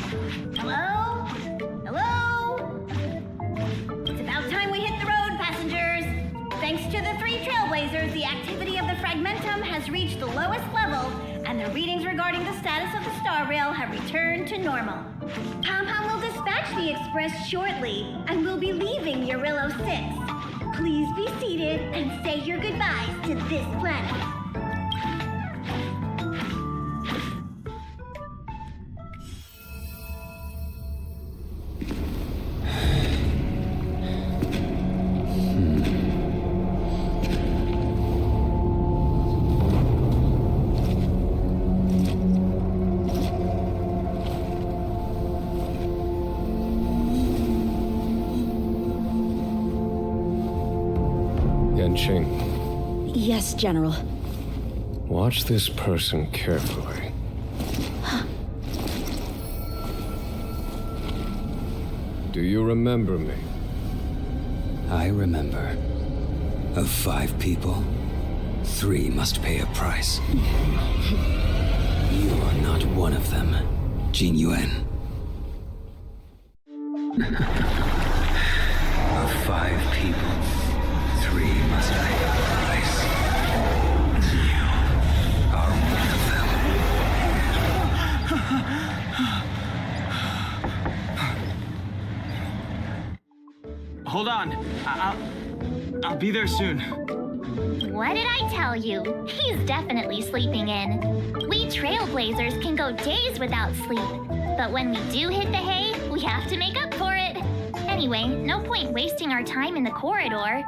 Hello? Hello? It's about time we hit the road, passengers. Thanks to the 3 Trailblazers, the activity of the Fragmentum has reached the lowest level, and the readings regarding the status of the Star Rail have returned to normal. Pom-Pom will dispatch the Express shortly, and we'll be leaving Urillo 6. Please be seated and say your goodbyes to this planet. Jing. Yes, General. Watch this person carefully. Do you remember me? I remember. Of 5 people, 3 must pay a price. You are not one of them, Jing Yuan. Of 5 people, 3 must pay a price. You are one of them. Hold on. I'll be there soon. What did I tell you? He's definitely sleeping in. We Trailblazers can go days without sleep. But when we do hit the hay, we have to make up for it. Anyway, no point wasting our time in the corridor.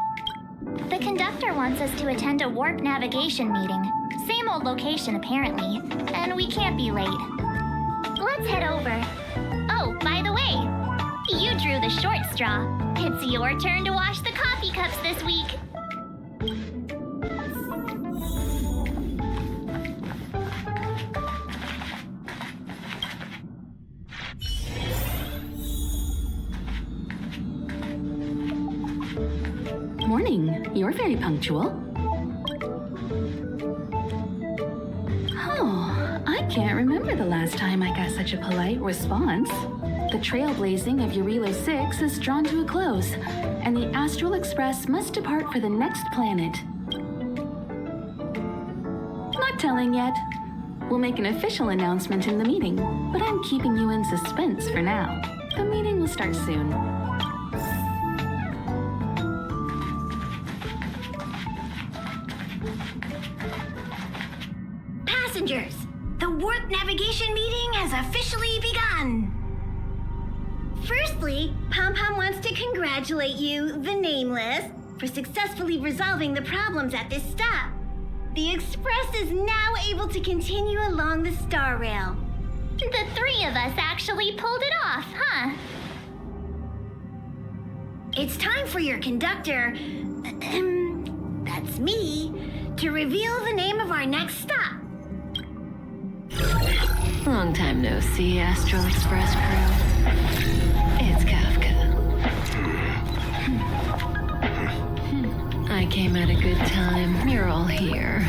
The conductor wants us to attend a warp navigation meeting. Same old location, apparently. And we can't be late. Let's head over. Oh, by the way, you drew the short straw. It's your turn to wash the coffee cups this week. Morning. You're very punctual. Oh, I can't remember the last time I got such a polite response. The trailblazing of Urillo 6 is drawn to a close, and the Astral Express must depart for the next planet. Not telling yet. We'll make an official announcement in the meeting, but I'm keeping you in suspense for now. The meeting will start soon. Passengers, the warp navigation meeting has officially begun. Firstly, Pom-Pom wants to congratulate you, the Nameless, for successfully resolving the problems at this stop. The Express is now able to continue along the Star Rail. The 3 of us actually pulled it off, huh? It's time for your conductor, that's me, to reveal the name of our next stop. Long time no see, Astral Express crew. It's Kafka. I came at a good time. You're all here.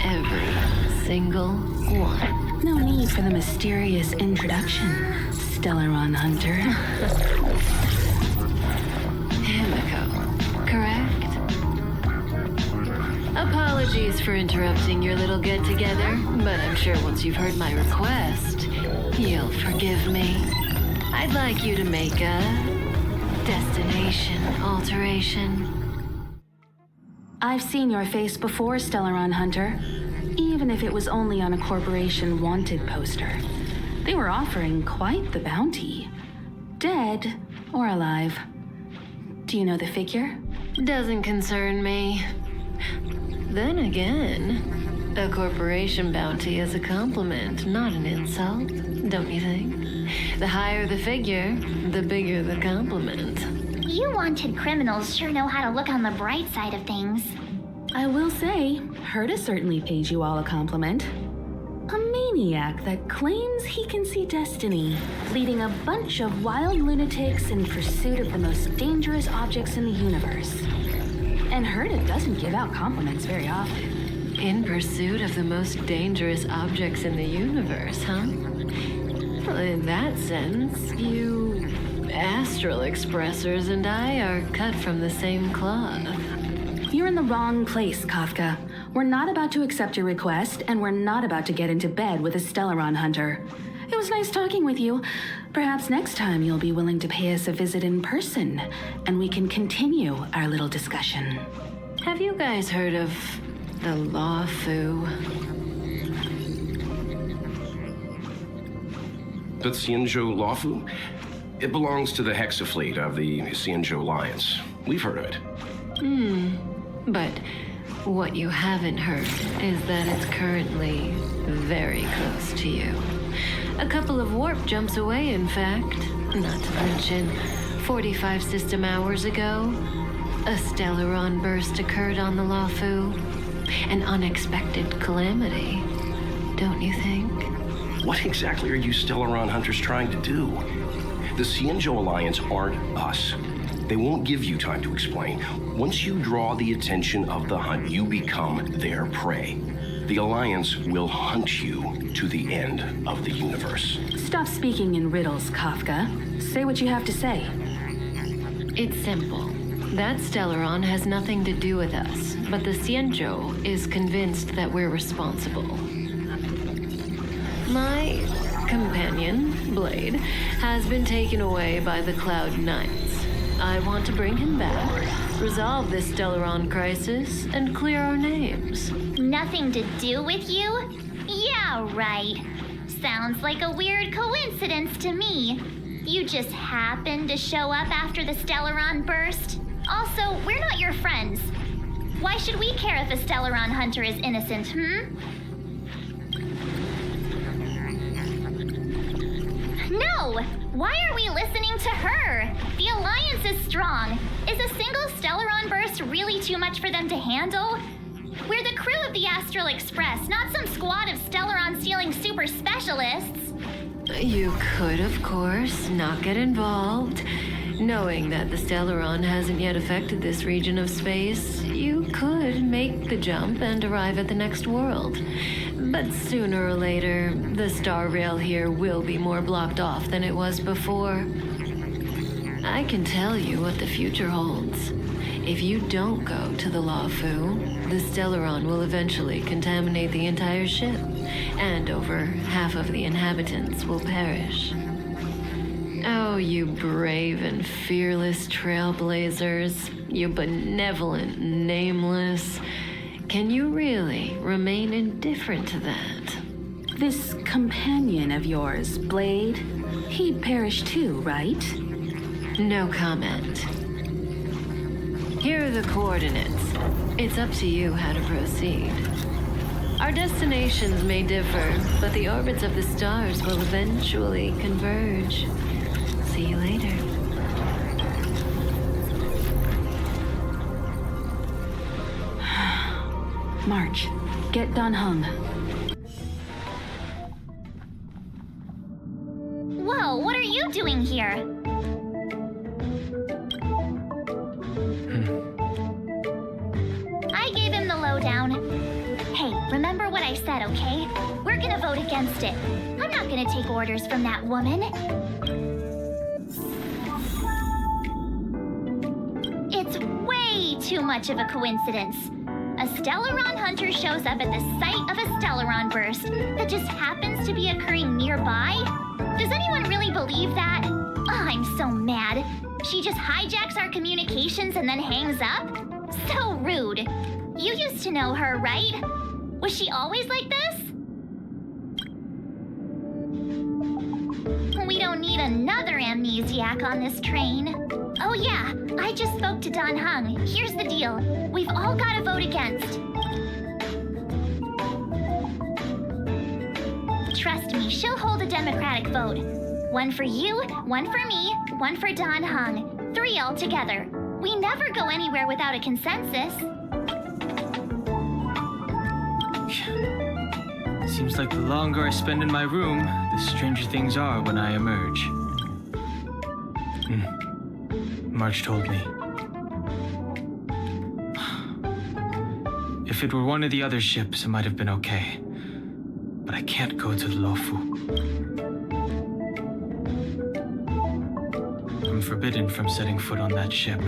Every single one. No need for the mysterious introduction, Stellaron Hunter. Himiko, correct? Apologies for interrupting your little get-together, but I'm sure once you've heard my request, you'll forgive me. I'd like you to make a destination alteration. I've seen your face before, Stellaron Hunter. Even if it was only on a corporation wanted poster. They were offering quite the bounty. Dead or alive. Do you know the figure? Doesn't concern me. Then again, a corporation bounty is a compliment, not an insult, don't you think? The higher the figure, the bigger the compliment. You wanted criminals sure know how to look on the bright side of things. I will say, Herta certainly pays you all a compliment. A maniac that claims he can see destiny, leading a bunch of wild lunatics in pursuit of the most dangerous objects in the universe. And Herta doesn't give out compliments very often. In pursuit of the most dangerous objects in the universe, huh? Well, in that sense, you astral expressors and I are cut from the same cloth. You're in the wrong place, Kafka. We're not about to accept your request, and we're not about to get into bed with a Stellaron hunter. It was nice talking with you. Perhaps next time you'll be willing to pay us a visit in person, and we can continue our little discussion. Have you guys heard of the Luofu? The Xianzhou Luofu? It belongs to the Hexafleet of the Xianzhou Alliance. We've heard of it. But what you haven't heard is that it's currently very close to you. A couple of warp jumps away, in fact. Not to mention, 45 system hours ago, a Stellaron burst occurred on the Luofu. An unexpected calamity, don't you think? What exactly are you Stellaron hunters trying to do? The Xianzhou Alliance aren't us. They won't give you time to explain. Once you draw the attention of the hunt, you become their prey. The Alliance will hunt you to the end of the universe. Stop speaking in riddles, Kafka. Say what you have to say. It's simple. That Stellaron has nothing to do with us, but the Xianzhou is convinced that we're responsible. My companion, Blade, has been taken away by the Cloud Knights. I want to bring him back, resolve this Stellaron crisis, and clear our names. Nothing to do with you? Yeah, right. Sounds like a weird coincidence to me. You just happened to show up after the Stellaron burst. Also, we're not your friends. Why should we care if a Stellaron hunter is innocent, No! Why are we listening to her? The Alliance is strong. Is a single Stellaron burst really too much for them to handle? We're the crew of the Astral Express, not some squad of Stellaron-stealing super specialists. You could, of course, not get involved. Knowing that the Stellaron hasn't yet affected this region of space, you could make the jump and arrive at the next world. But sooner or later, the Star Rail here will be more blocked off than it was before. I can tell you what the future holds. If you don't go to the Luofu, the Stellaron will eventually contaminate the entire ship, and over half of the inhabitants will perish. Oh, you brave and fearless trailblazers, you benevolent nameless. Can you really remain indifferent to that? This companion of yours, Blade, he'd perish too, right? No comment. Here are the coordinates. It's up to you how to proceed. Our destinations may differ, but the orbits of the stars will eventually converge. See you later. March, get Dan Heng. Whoa, what are you doing here? I gave him the lowdown. Hey, remember what I said, okay? We're gonna vote against it. I'm not gonna take orders from that woman. It's way too much of a coincidence. A Stellaron hunter shows up at the site of a Stellaron burst that just happens to be occurring nearby? Does anyone really believe that? Oh, I'm so mad. She just hijacks our communications and then hangs up? So rude. You used to know her, right? Was she always like this? We don't need another amnesiac on this train. Oh yeah, I just spoke to Dan Heng. Here's the deal. We've all got to vote against. Trust me, she'll hold a democratic vote. One for you, one for me, one for Dan Heng. 3 all together. We never go anywhere without a consensus. Seems like the longer I spend in my room, the stranger things are when I emerge. March told me. If it were one of the other ships, it might have been okay. But I can't go to the Luofu. I'm forbidden from setting foot on that ship.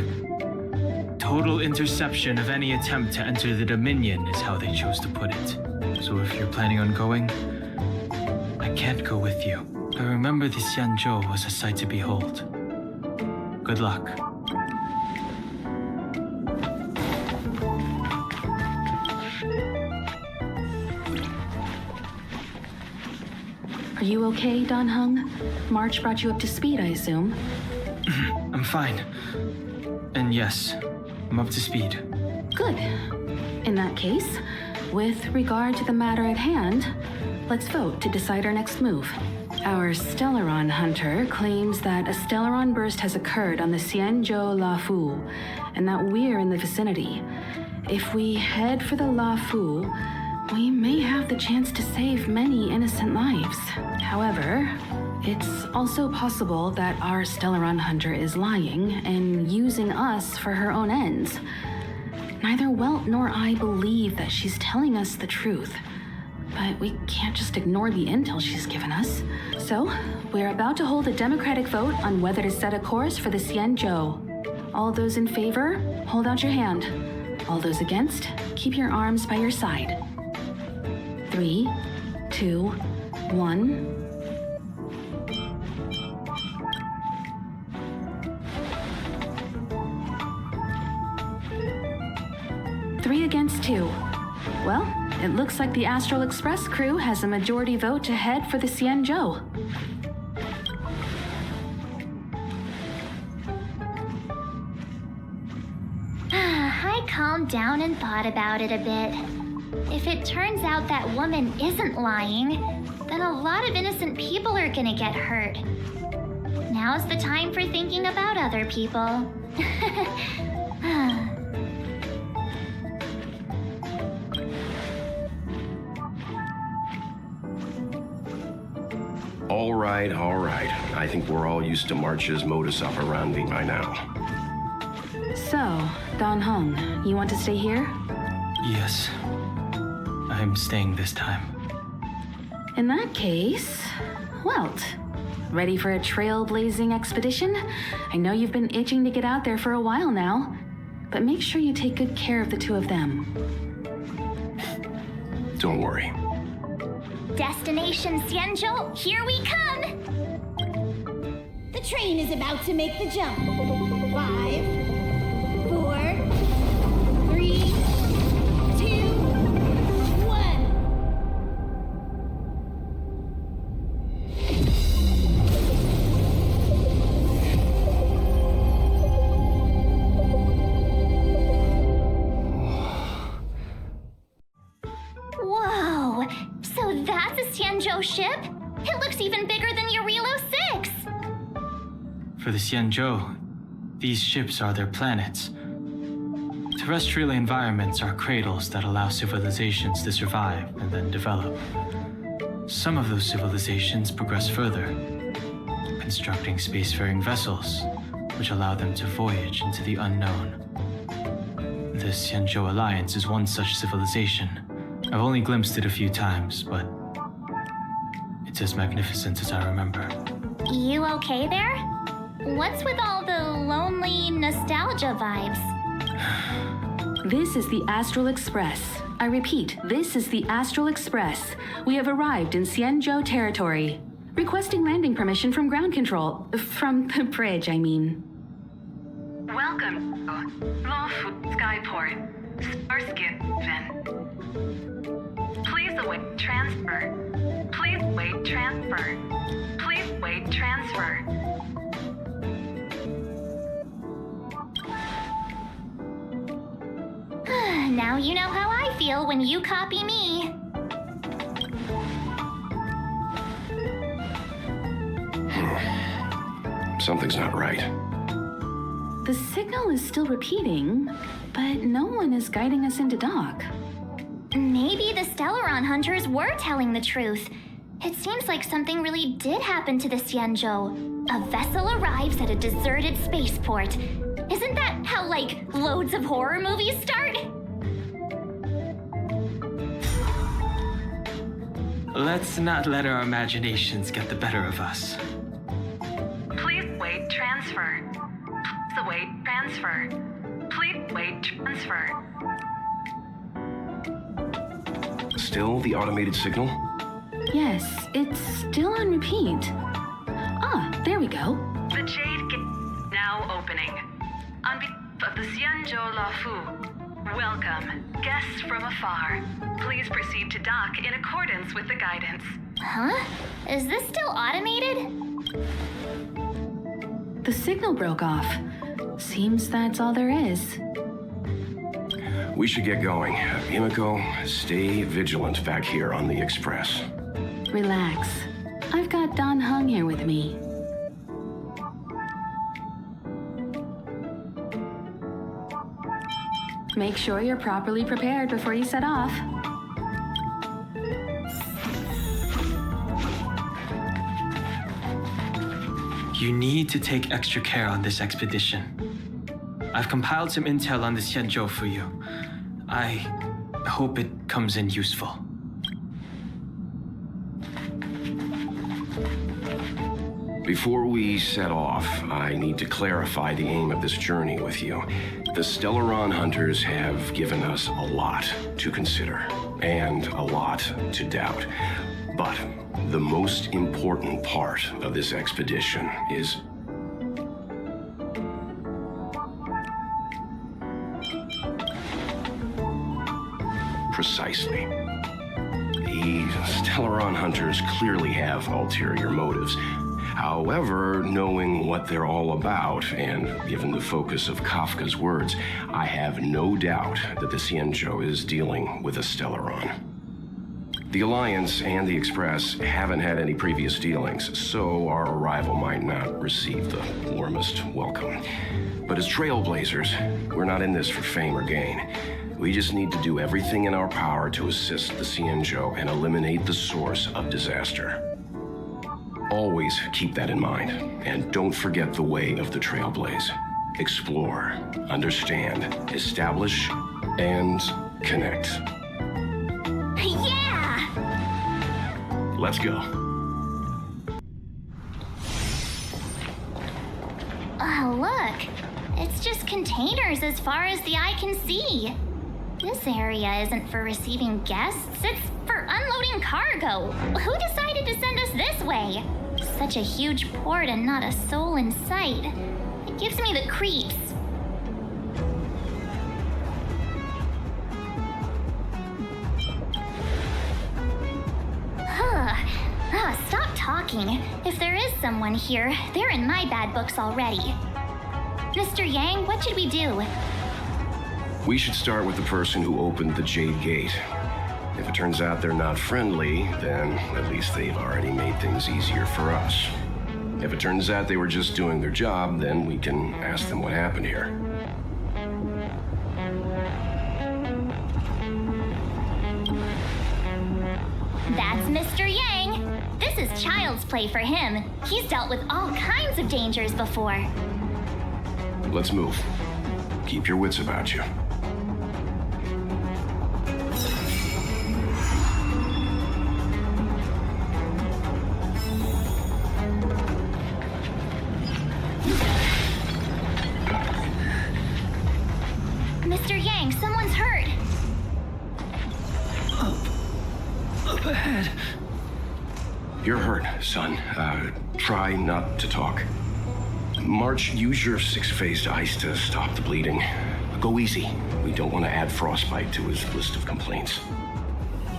Total interception of any attempt to enter the Dominion is how they chose to put it. So if you're planning on going, I can't go with you. But remember the Xianzhou was a sight to behold. Good luck. Are you okay, Don Hung? March brought you up to speed, I assume. I'm fine. And yes, I'm up to speed. Good. In that case, with regard to the matter at hand, let's vote to decide our next move. Our Stellaron hunter claims that a Stellaron burst has occurred on the Xianzhou Luofu, and that we're in the vicinity. If we head for the Luofu, we may have the chance to save many innocent lives. However, it's also possible that our Stellaron hunter is lying and using us for her own ends. Neither Welt nor I believe that she's telling us the truth, but we can't just ignore the intel she's given us. So, we're about to hold a democratic vote on whether to set a course for the Xianzhou. All those in favor, hold out your hand. All those against, keep your arms by your side. 3, 2, 1. Three against 2. Well, it looks like the Astral Express crew has a majority vote to head for the Xianzhou. I calmed down and thought about it a bit. If it turns out that woman isn't lying, then a lot of innocent people are gonna get hurt. Now's the time for thinking about other people. All right. I think we're all used to March's modus operandi by now. So, Don Hung, you want to stay here? Yes. I'm staying this time. In that case, Welt, ready for a trailblazing expedition? I know you've been itching to get out there for a while now, but make sure you take good care of the two of them. Don't worry. Destination Xianzhou, here we come! The train is about to make the jump. 5, 4, 3, 2, 1. Whoa! So that's a Xianzhou ship? It looks even bigger than Eurilo 6! For the Xianzhou, these ships are their planets. Terrestrial environments are cradles that allow civilizations to survive and then develop. Some of those civilizations progress further, constructing spacefaring vessels, which allow them to voyage into the unknown. The Xianzhou Alliance is one such civilization. I've only glimpsed it a few times, but it's as magnificent as I remember. You okay there? What's with all the lonely nostalgia vibes? This is the Astral Express. I repeat, this is the Astral Express. We have arrived in Xianzhou territory. Requesting landing permission from ground control. From the bridge, I mean. Welcome to Luofu Skyport, Starskin. Please await transfer. Please wait transfer. Please wait transfer. Now you know how I feel when you copy me. Something's not right. The signal is still repeating, but no one is guiding us into dock. Maybe the Stellaron hunters were telling the truth. It seems like something really did happen to the Xianzhou. A vessel arrives at a deserted spaceport. Isn't that how, like, loads of horror movies start? Let's not let our imaginations get the better of us. Please wait. await transfer. Please await transfer. Please await transfer. Still the automated signal? Yes, it's still on repeat. Ah, there we go. The Jade Gate now opening. On behalf of the Xianzhou Luofu, welcome, guests from afar. Please proceed to dock in accordance with the guidance. Huh? Is this still automated? The signal broke off. Seems that's all there is. We should get going. Himiko, stay vigilant back here on the Express. Relax. I've got Don Hung here with me. Make sure you're properly prepared before you set off. You need to take extra care on this expedition. I've compiled some intel on the Xianzhou for you. I hope it comes in useful. Before we set off, I need to clarify the aim of this journey with you. The Stellaron hunters have given us a lot to consider, and a lot to doubt. But the most important part of this expedition is... Precisely. The Stellaron hunters clearly have ulterior motives. However, knowing what they're all about, and given the focus of Kafka's words, I have no doubt that the Xianzhou is dealing with a Stellaron. The Alliance and the Express haven't had any previous dealings, so our arrival might not receive the warmest welcome. But as Trailblazers, we're not in this for fame or gain. We just need to do everything in our power to assist the Xianzhou and eliminate the source of disaster. Always keep that in mind, and don't forget the way of the Trailblaze. Explore, understand, establish, and connect. Yeah! Let's go. Oh, look. It's just containers as far as the eye can see. This area isn't for receiving guests, it's for unloading cargo. Who decided to send us this way? Such a huge port and not a soul in sight. It gives me the creeps. Stop talking. If there is someone here, they're in my bad books already. Mr. Yang, what should we do? We should start with the person who opened the Jade Gate. If it turns out they're not friendly, then at least they've already made things easier for us. If it turns out they were just doing their job, then we can ask them what happened here. That's Mr. Yang. This is child's play for him. He's dealt with all kinds of dangers before. Let's move. Keep your wits about you. Mr. Yang, someone's hurt. Up ahead. You're hurt, son. Try not to talk. March, use your six-phased ice to stop the bleeding. Go easy. We don't want to add frostbite to his list of complaints.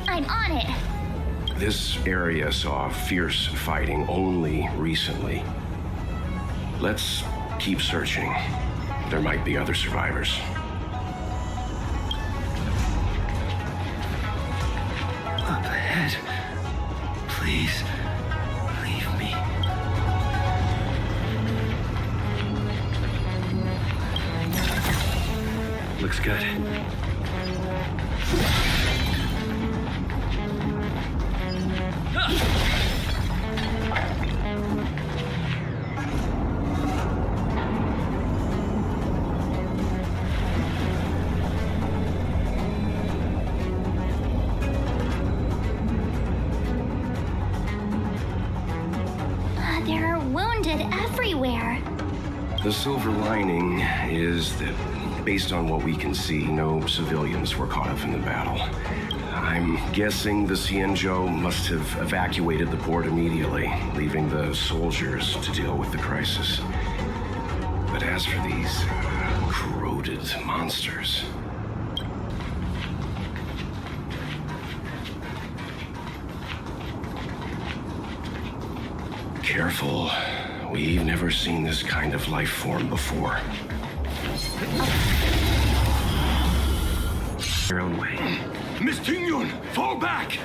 I'm on it. This area saw fierce fighting only recently. Let's keep searching. There might be other survivors. Up ahead. Please, leave me. Looks good. There are wounded everywhere. The silver lining is that, based on what we can see, no civilians were caught up in the battle. I'm guessing the Xianzhou must have evacuated the port immediately, leaving the soldiers to deal with the crisis. But as for these corroded monsters... Careful. We've never seen this kind of life form before. Your own way. Miss Tingyun, fall back!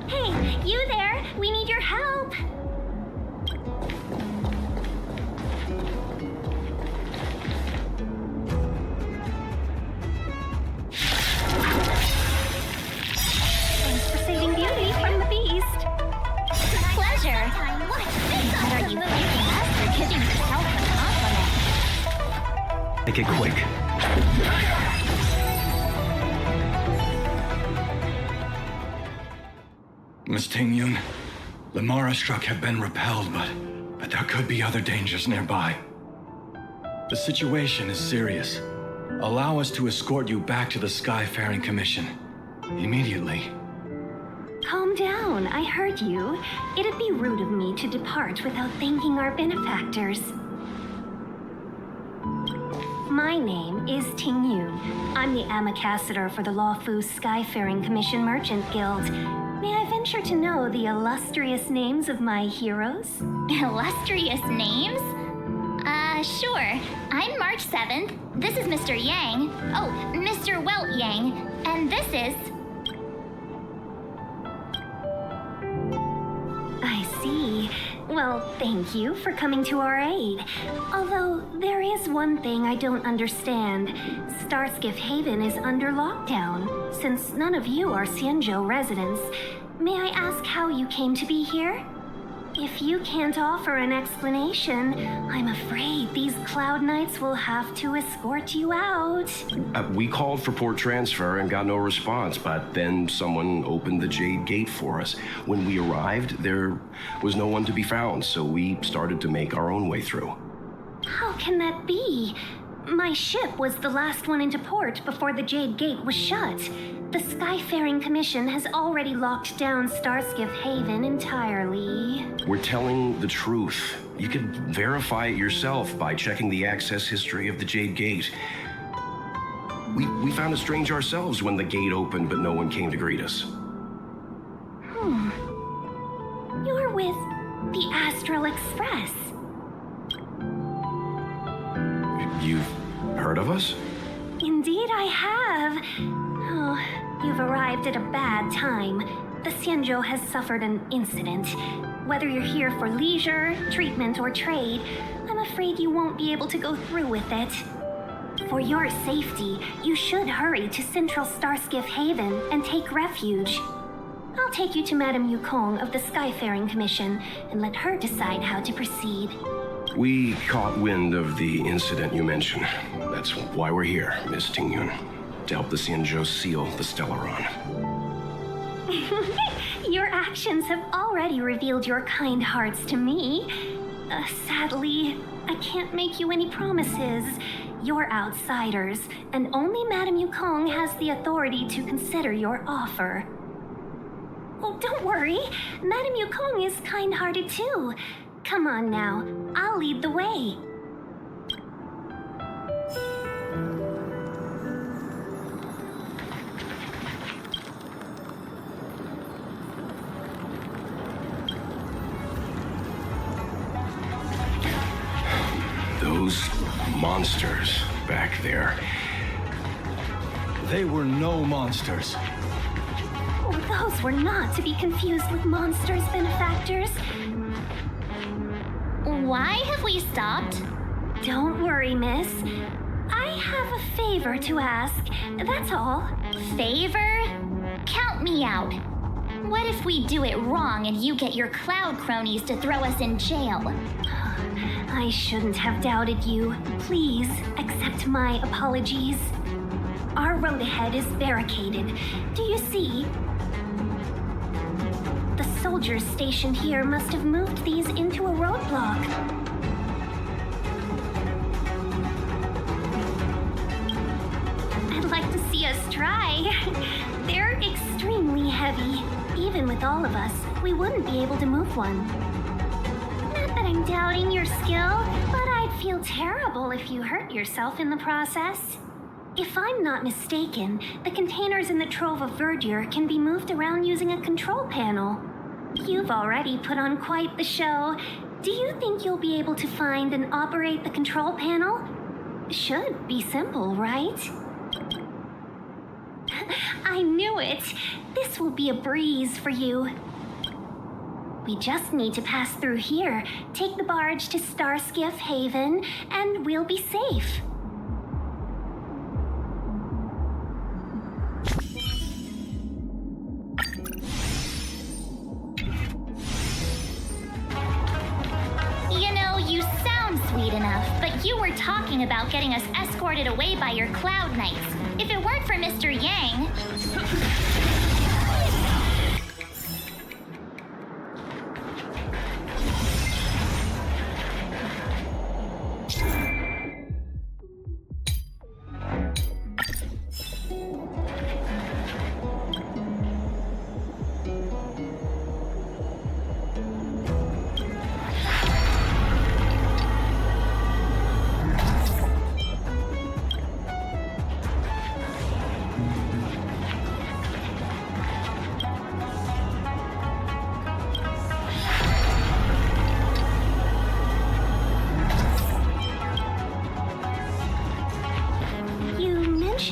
Hey, you there? We need your help. Thanks for saving Beauty from the beast. Pleasure. What are you thanking us for giving yourself a compliment? Make it quick. Miss Tingyun, the Mara-Struck have been repelled, but there could be other dangers nearby. The situation is serious. Allow us to escort you back to the Skyfaring Commission. Immediately. Calm down, I heard you. It'd be rude of me to depart without thanking our benefactors. My name is Tingyun. I'm the ambassador for the Luofu Skyfaring Commission Merchant Guild. May I venture to know the illustrious names of my heroes? Illustrious names? Sure. I'm March 7th. This is Mr. Yang. Oh, Mr. Welt Yang. And this is... I see. Well, thank you for coming to our aid. Although, there is one thing I don't understand. Starskiff Haven is under lockdown. Since none of you are Xianzhou residents, may I ask how you came to be here? If you can't offer an explanation, I'm afraid these Cloud Knights will have to escort you out. We called for port transfer and got no response, but then someone opened the Jade Gate for us. When we arrived, there was no one to be found, so we started to make our own way through. How can that be? My ship was the last one into port before the Jade Gate was shut. The Skyfaring Commission has already locked down Starskiff Haven entirely. We're telling the truth. You can verify it yourself by checking the access history of the Jade Gate. We found it strange ourselves when the gate opened, but no one came to greet us. You're with the Astral Express. You've heard of us? Indeed I have. Oh, you've arrived at a bad time. The Xianzhou has suffered an incident. Whether you're here for leisure, treatment, or trade, I'm afraid you won't be able to go through with it. For your safety, you should hurry to Central Starskiff Haven and take refuge. I'll take you to Madame Yukong of the Skyfaring Commission and let her decide how to proceed. We caught wind of the incident you mentioned. That's why we're here, Miss Tingyun, to help the Xianzhou seal the Stellaron. Your actions have already revealed your kind hearts to me. Sadly, I can't make you any promises. You're outsiders, and only Madame Yukong has the authority to consider your offer. Oh, don't worry. Madame Yukong is kind-hearted too. Come on now, I'll lead the way. Those monsters back there. They were no monsters. Oh, those were not to be confused with monsters, benefactors. Why have we stopped? Don't worry, miss. I have a favor to ask, that's all. Favor? Count me out. What if we do it wrong and you get your cloud cronies to throw us in jail? I shouldn't have doubted you. Please accept my apologies. Our road ahead is barricaded. Do you see? The soldiers stationed here must have moved these into a roadblock. I'd like to see us try. They're extremely heavy. Even with all of us, we wouldn't be able to move one. Not that I'm doubting your skill, but I'd feel terrible if you hurt yourself in the process. If I'm not mistaken, the containers in the Trove of Verdure can be moved around using a control panel. You've already put on quite the show. Do you think you'll be able to find and operate the control panel? Should be simple, right? I knew it. This will be a breeze for you. We just need to pass through here, take the barge to Starskiff Haven, and we'll be safe. You know, you sound sweet enough, but you were talking about getting us escorted away by your Cloud Knights. If it weren't for Mr. Yang...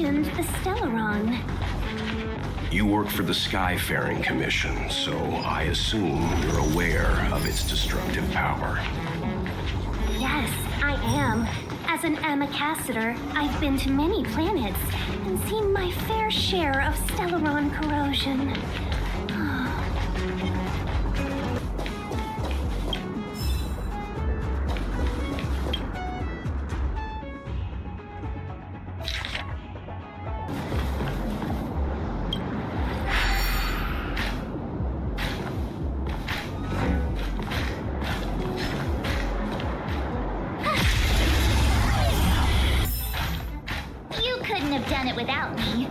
The Stellaron. You work for the Skyfaring Commission, so I assume you're aware of its destructive power. Yes, I am. As an Amicassator, I've been to many planets and seen my fair share of Stellaron corrosion. Without me.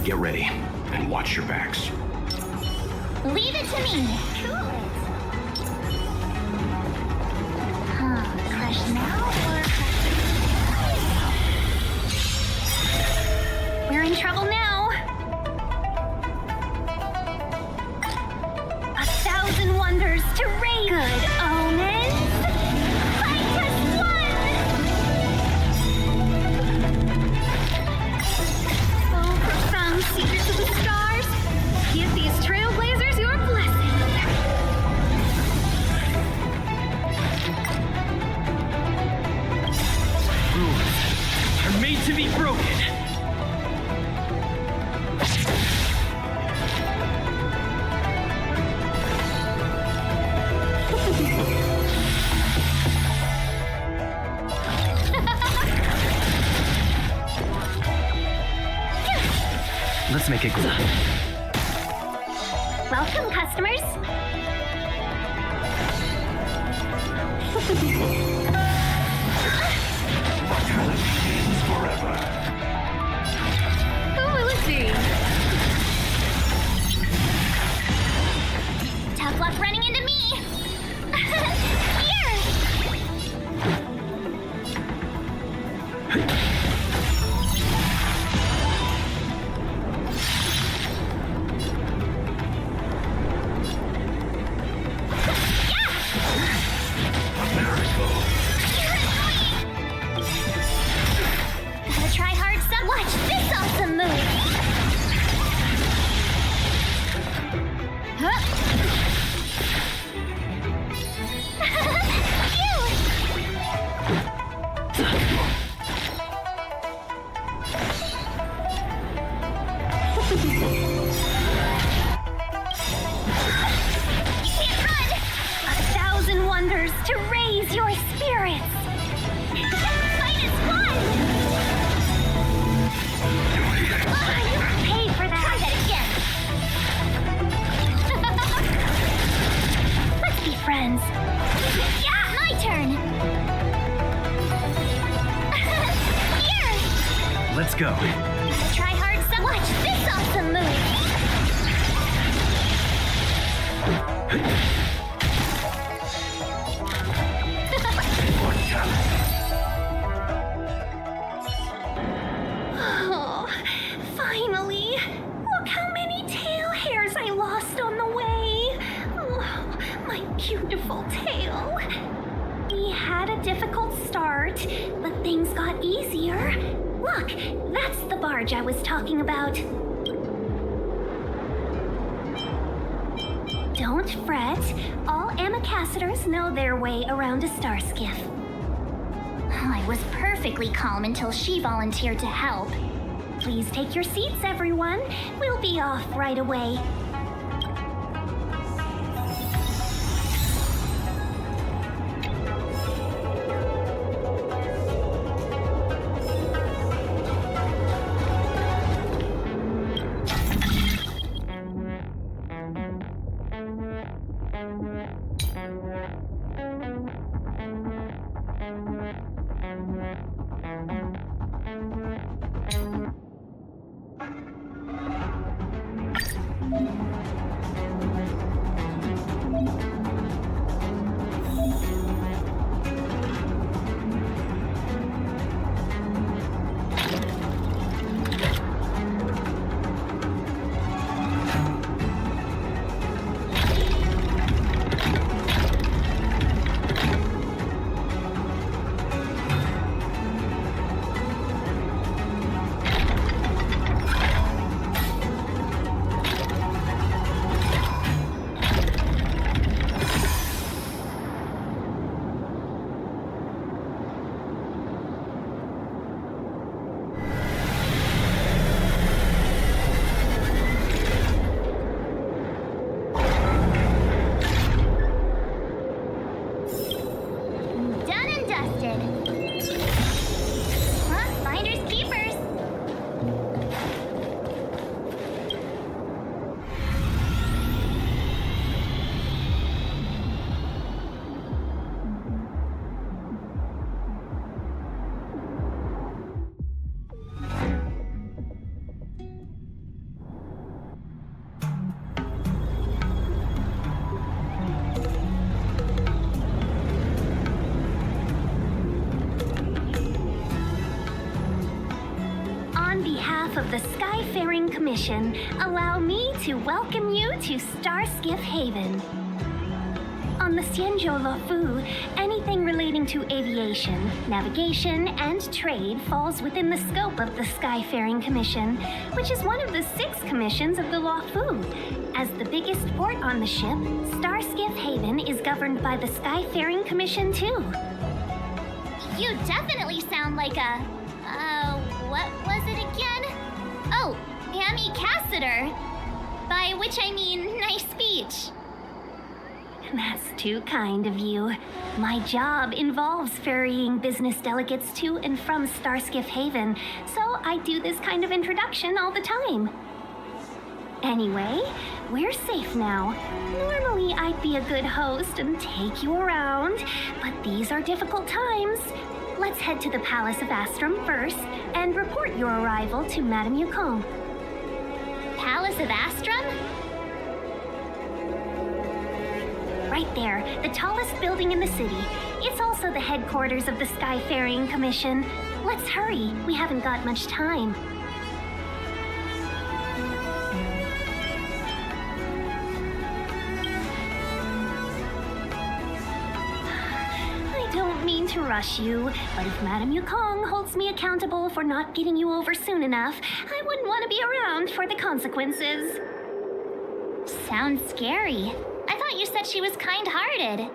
Get ready, and watch your backs. Leave it to me. Crush now or... in trouble now. 1,000 wonders to raise. Good omens. Fight to Spun! Oh, profound secrets of the stars. Give these trailblazers your blessing. Rules are made to be broken. Let's make it good. Welcome, customers. Who will it be? Tough luck running into me. Here. Gotta try hard some. Watch this awesome move. Huh? You can't run! 1,000 wonders to raise your spirits. Fight is fun! You paid for that. Try that again. Let's be friends. Yeah, my turn. Here. Let's go. Try hard some. Watch this awesome move. Oh, finally. Look how many tail hairs I lost on the way. Oh, my beautiful tail. We had a difficult start, but things got easier. Look, that's the barge I was talking about. Don't fret. All ambassadors know their way around a star skiff. I was perfectly calm until she volunteered to help. Please take your seats, everyone. We'll be off right away. behalf of the Skyfaring Commission, allow me to welcome you to Starskiff Haven. On the Xianzhou Luofu, anything relating to aviation, navigation, and trade falls within the scope of the Skyfaring Commission, which is one of the 6 commissions of the Luofu. As the biggest port on the ship, Starskiff Haven is governed by the Skyfaring Commission too. You definitely sound like a... what was it again? Oh, Amy Cassiter. By which I mean, nice speech. That's too kind of you. My job involves ferrying business delegates to and from Starskiff Haven, so I do this kind of introduction all the time. Anyway, we're safe now. Normally, I'd be a good host and take you around, but these are difficult times. Let's head to the Palace of Astrum first and report your arrival to Madame Yukong. Palace of Astrum? Right there, the tallest building in the city. It's also the headquarters of the Skyfaring Commission. Let's hurry, we haven't got much time. I don't mean to rush you, but if Madame Yukong holds me accountable for not getting you over soon enough, I wouldn't want to be around for the consequences. Sounds scary. I thought you said she was kind-hearted.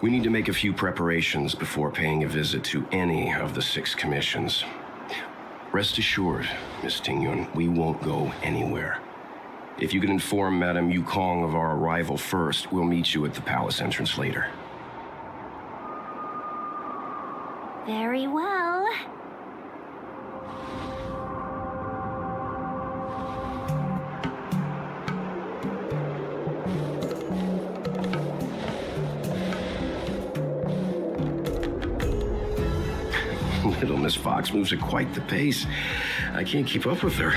We need to make a few preparations before paying a visit to any of the 6 commissions. Rest assured, Miss Tingyun, we won't go anywhere. If you can inform Madame Yukong of our arrival first, we'll meet you at the palace entrance later. Very well. Little Miss Fox moves at quite the pace. I can't keep up with her.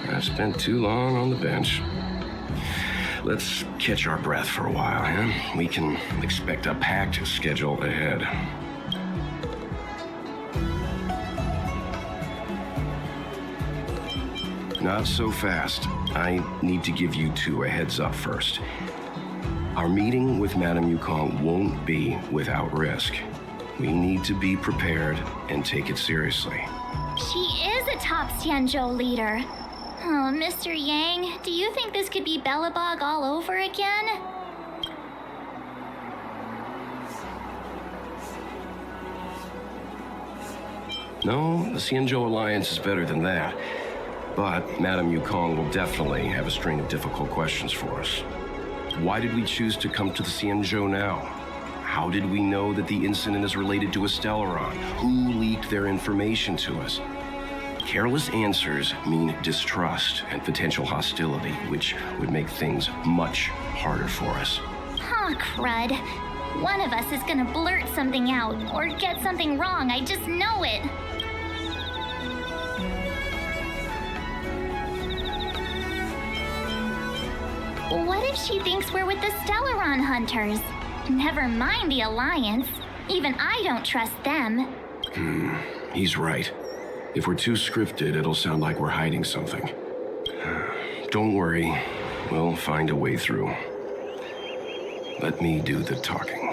I've spent too long on the bench. Let's catch our breath for a while, huh? We can expect a packed schedule ahead. Not so fast. I need to give you 2 a heads up first. Our meeting with Madame Yukong won't be without risk. We need to be prepared and take it seriously. She is a top Xianzhou leader. Oh, Mr. Yang, do you think this could be Bellabog all over again? No, the Xianzhou Alliance is better than that. But Madame Yukong will definitely have a string of difficult questions for us. Why did we choose to come to the Xianzhou now? How did we know that the incident is related to a Stellaron? Who leaked their information to us? Careless answers mean distrust and potential hostility, which would make things much harder for us. Aw, crud. One of us is gonna blurt something out or get something wrong, I just know it. What if she thinks we're with the Stellaron hunters? Never mind the Alliance. Even I don't trust them. He's right. If we're too scripted, it'll sound like we're hiding something. Don't worry. We'll find a way through. Let me do the talking.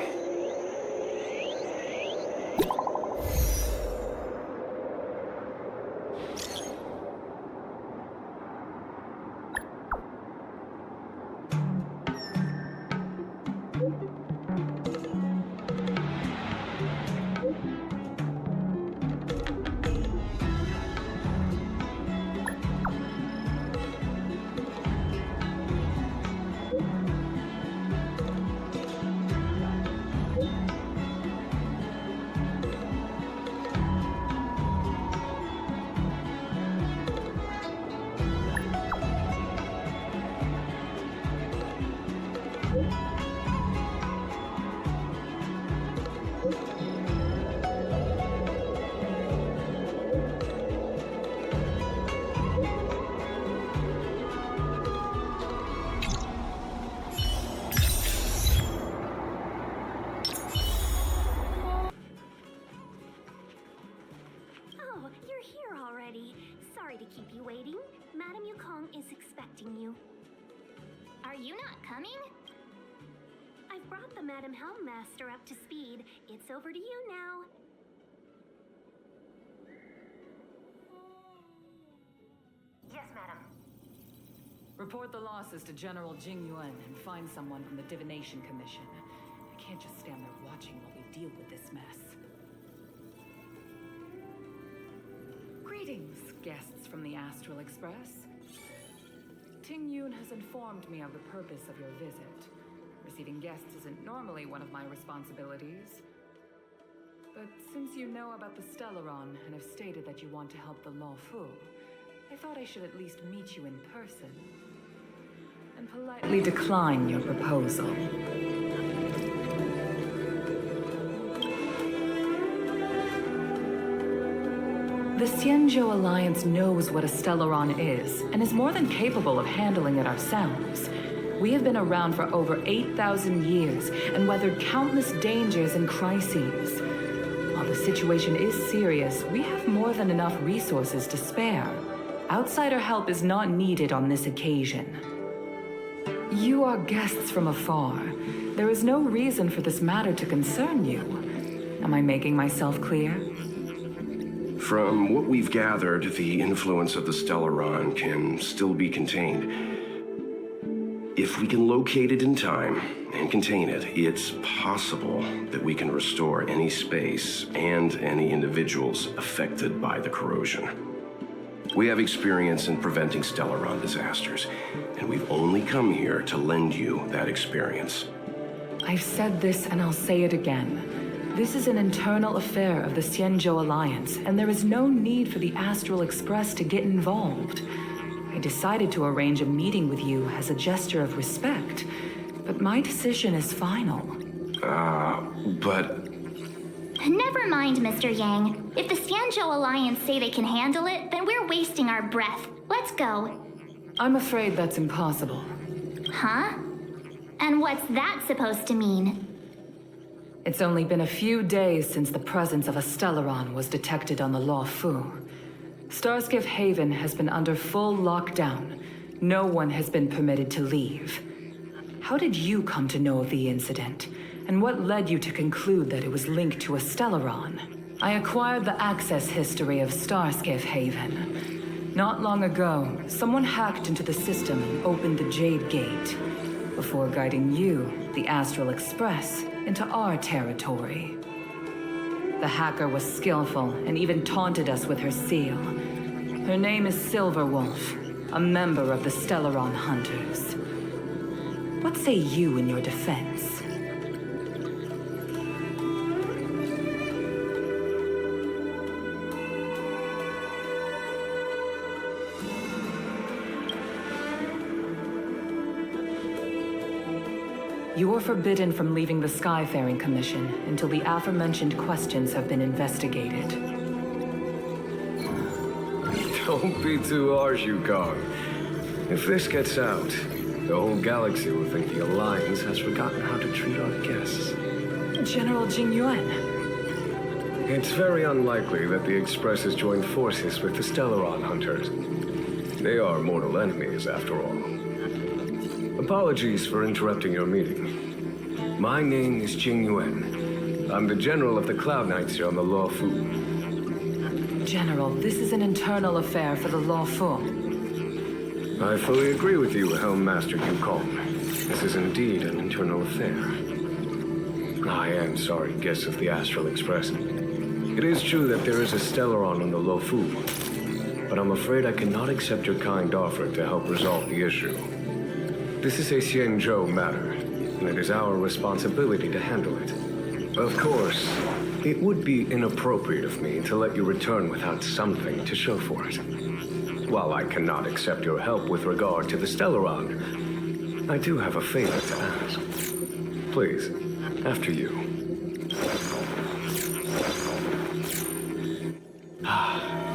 Oh, you're here already. Sorry to keep you waiting. Madame Yukong is expecting you. Are you not coming? I've brought the Madame Helmmaster up to speed. It's over to you now. Yes, madam. Report the losses to General Jing Yuan and find someone from the Divination Commission. I can't just stand there watching while we deal with this mess. Greetings, guests from the Astral Express. Tingyun has informed me of the purpose of your visit. Receiving guests isn't normally one of my responsibilities. But since you know about the Stellaron and have stated that you want to help the Luofu, I thought I should at least meet you in person and politely decline your proposal. The Xianzhou Alliance knows what a Stellaron is and is more than capable of handling it ourselves. We have been around for over 8,000 years and weathered countless dangers and crises. While the situation is serious, we have more than enough resources to spare. Outsider help is not needed on this occasion. You are guests from afar. There is no reason for this matter to concern you. Am I making myself clear? From what we've gathered, the influence of the Stellaron can still be contained. If we can locate it in time and contain it, it's possible that we can restore any space and any individuals affected by the corrosion. We have experience in preventing Stellaron disasters, and we've only come here to lend you that experience. I've said this and I'll say it again. This is an internal affair of the Xianzhou Alliance, and there is no need for the Astral Express to get involved. I decided to arrange a meeting with you as a gesture of respect, but my decision is final. But... Never mind, Mr. Yang. If the Xianzhou Alliance say they can handle it, then we're wasting our breath. Let's go. I'm afraid that's impossible. Huh? And what's that supposed to mean? It's only been a few days since the presence of a Stellaron was detected on the Luofu. Starskiff Haven has been under full lockdown. No one has been permitted to leave. How did you come to know of the incident? And what led you to conclude that it was linked to a Stellaron? I acquired the access history of Starskiff Haven. Not long ago, someone hacked into the system and opened the Jade Gate, before guiding you, the Astral Express, into our territory. The hacker was skillful and even taunted us with her seal. Her name is Silverwolf, a member of the Stellaron Hunters. What say you in your defense? You are forbidden from leaving the Skyfaring Commission until the aforementioned questions have been investigated. Don't be too harsh, Yukong. If this gets out, the whole galaxy will think the Alliance has forgotten how to treat our guests. General Jing Yuan. It's very unlikely that the Express has joined forces with the Stellaron Hunters. They are mortal enemies, after all. Apologies for interrupting your meeting. My name is Jing Yuan. I'm the General of the Cloud Knights here on the Luofu. General, this is an internal affair for the Luofu. I fully agree with you, Helmmaster Yukong. This is indeed an internal affair. I am sorry, guests of the Astral Express. It is true that there is a Stellaron on the Luofu, but I'm afraid I cannot accept your kind offer to help resolve the issue. This is a Xianzhou matter, and it is our responsibility to handle it. Of course, it would be inappropriate of me to let you return without something to show for it. While I cannot accept your help with regard to the Stellaron, I do have a favor to ask. Please, after you.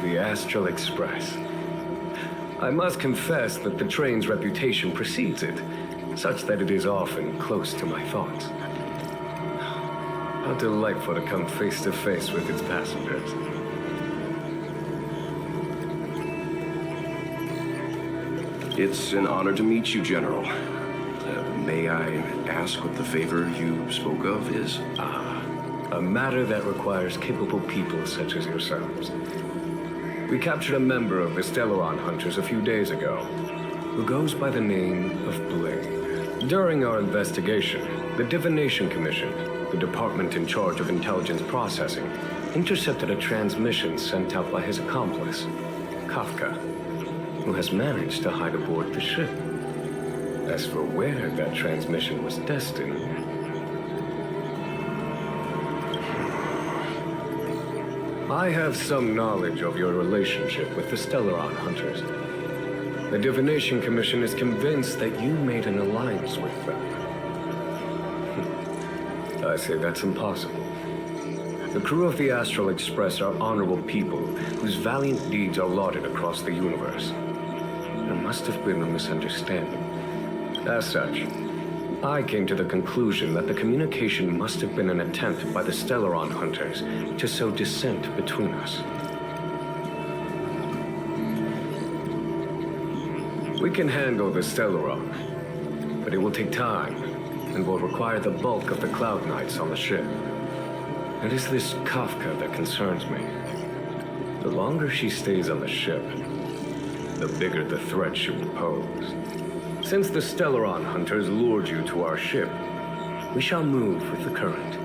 The Astral Express. I must confess that the train's reputation precedes it, such that it is often close to my thoughts. How delightful to come face to face with its passengers. It's an honor to meet you, General. May I ask what the favor you spoke of is? A matter that requires capable people such as yourselves. We captured a member of the Stellaron Hunters a few days ago, who goes by the name of Blade. During our investigation, the Divination Commission, the department in charge of intelligence processing, intercepted a transmission sent out by his accomplice, Kafka, who has managed to hide aboard the ship. As for where that transmission was destined... I have some knowledge of your relationship with the Stellaron Hunters. The Divination Commission is convinced that you made an alliance with them. I say that's impossible. The crew of the Astral Express are honorable people whose valiant deeds are lauded across the universe. There must have been a misunderstanding. As such, I came to the conclusion that the communication must have been an attempt by the Stellaron Hunters to sow dissent between us. We can handle the Stellaron, but it will take time and will require the bulk of the Cloud Knights on the ship. It is this Kafka that concerns me. The longer she stays on the ship, the bigger the threat she will pose. Since the Stellaron Hunters lured you to our ship, we shall move with the current.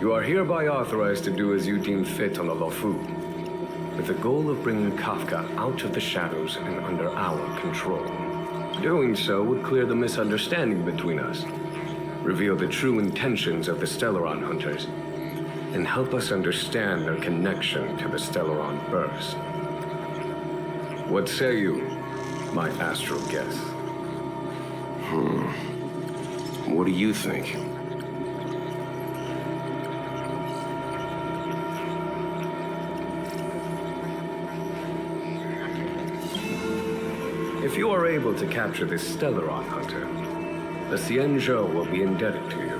You are hereby authorized to do as you deem fit on the Luofu, with the goal of bringing Kafka out of the shadows and under our control. Doing so would clear the misunderstanding between us, reveal the true intentions of the Stellaron Hunters, and help us understand their connection to the Stellaron Burst. What say you, my astral guest? What do you think? If you are able to capture this Stellaron Hunter, the Xianzhou will be indebted to you.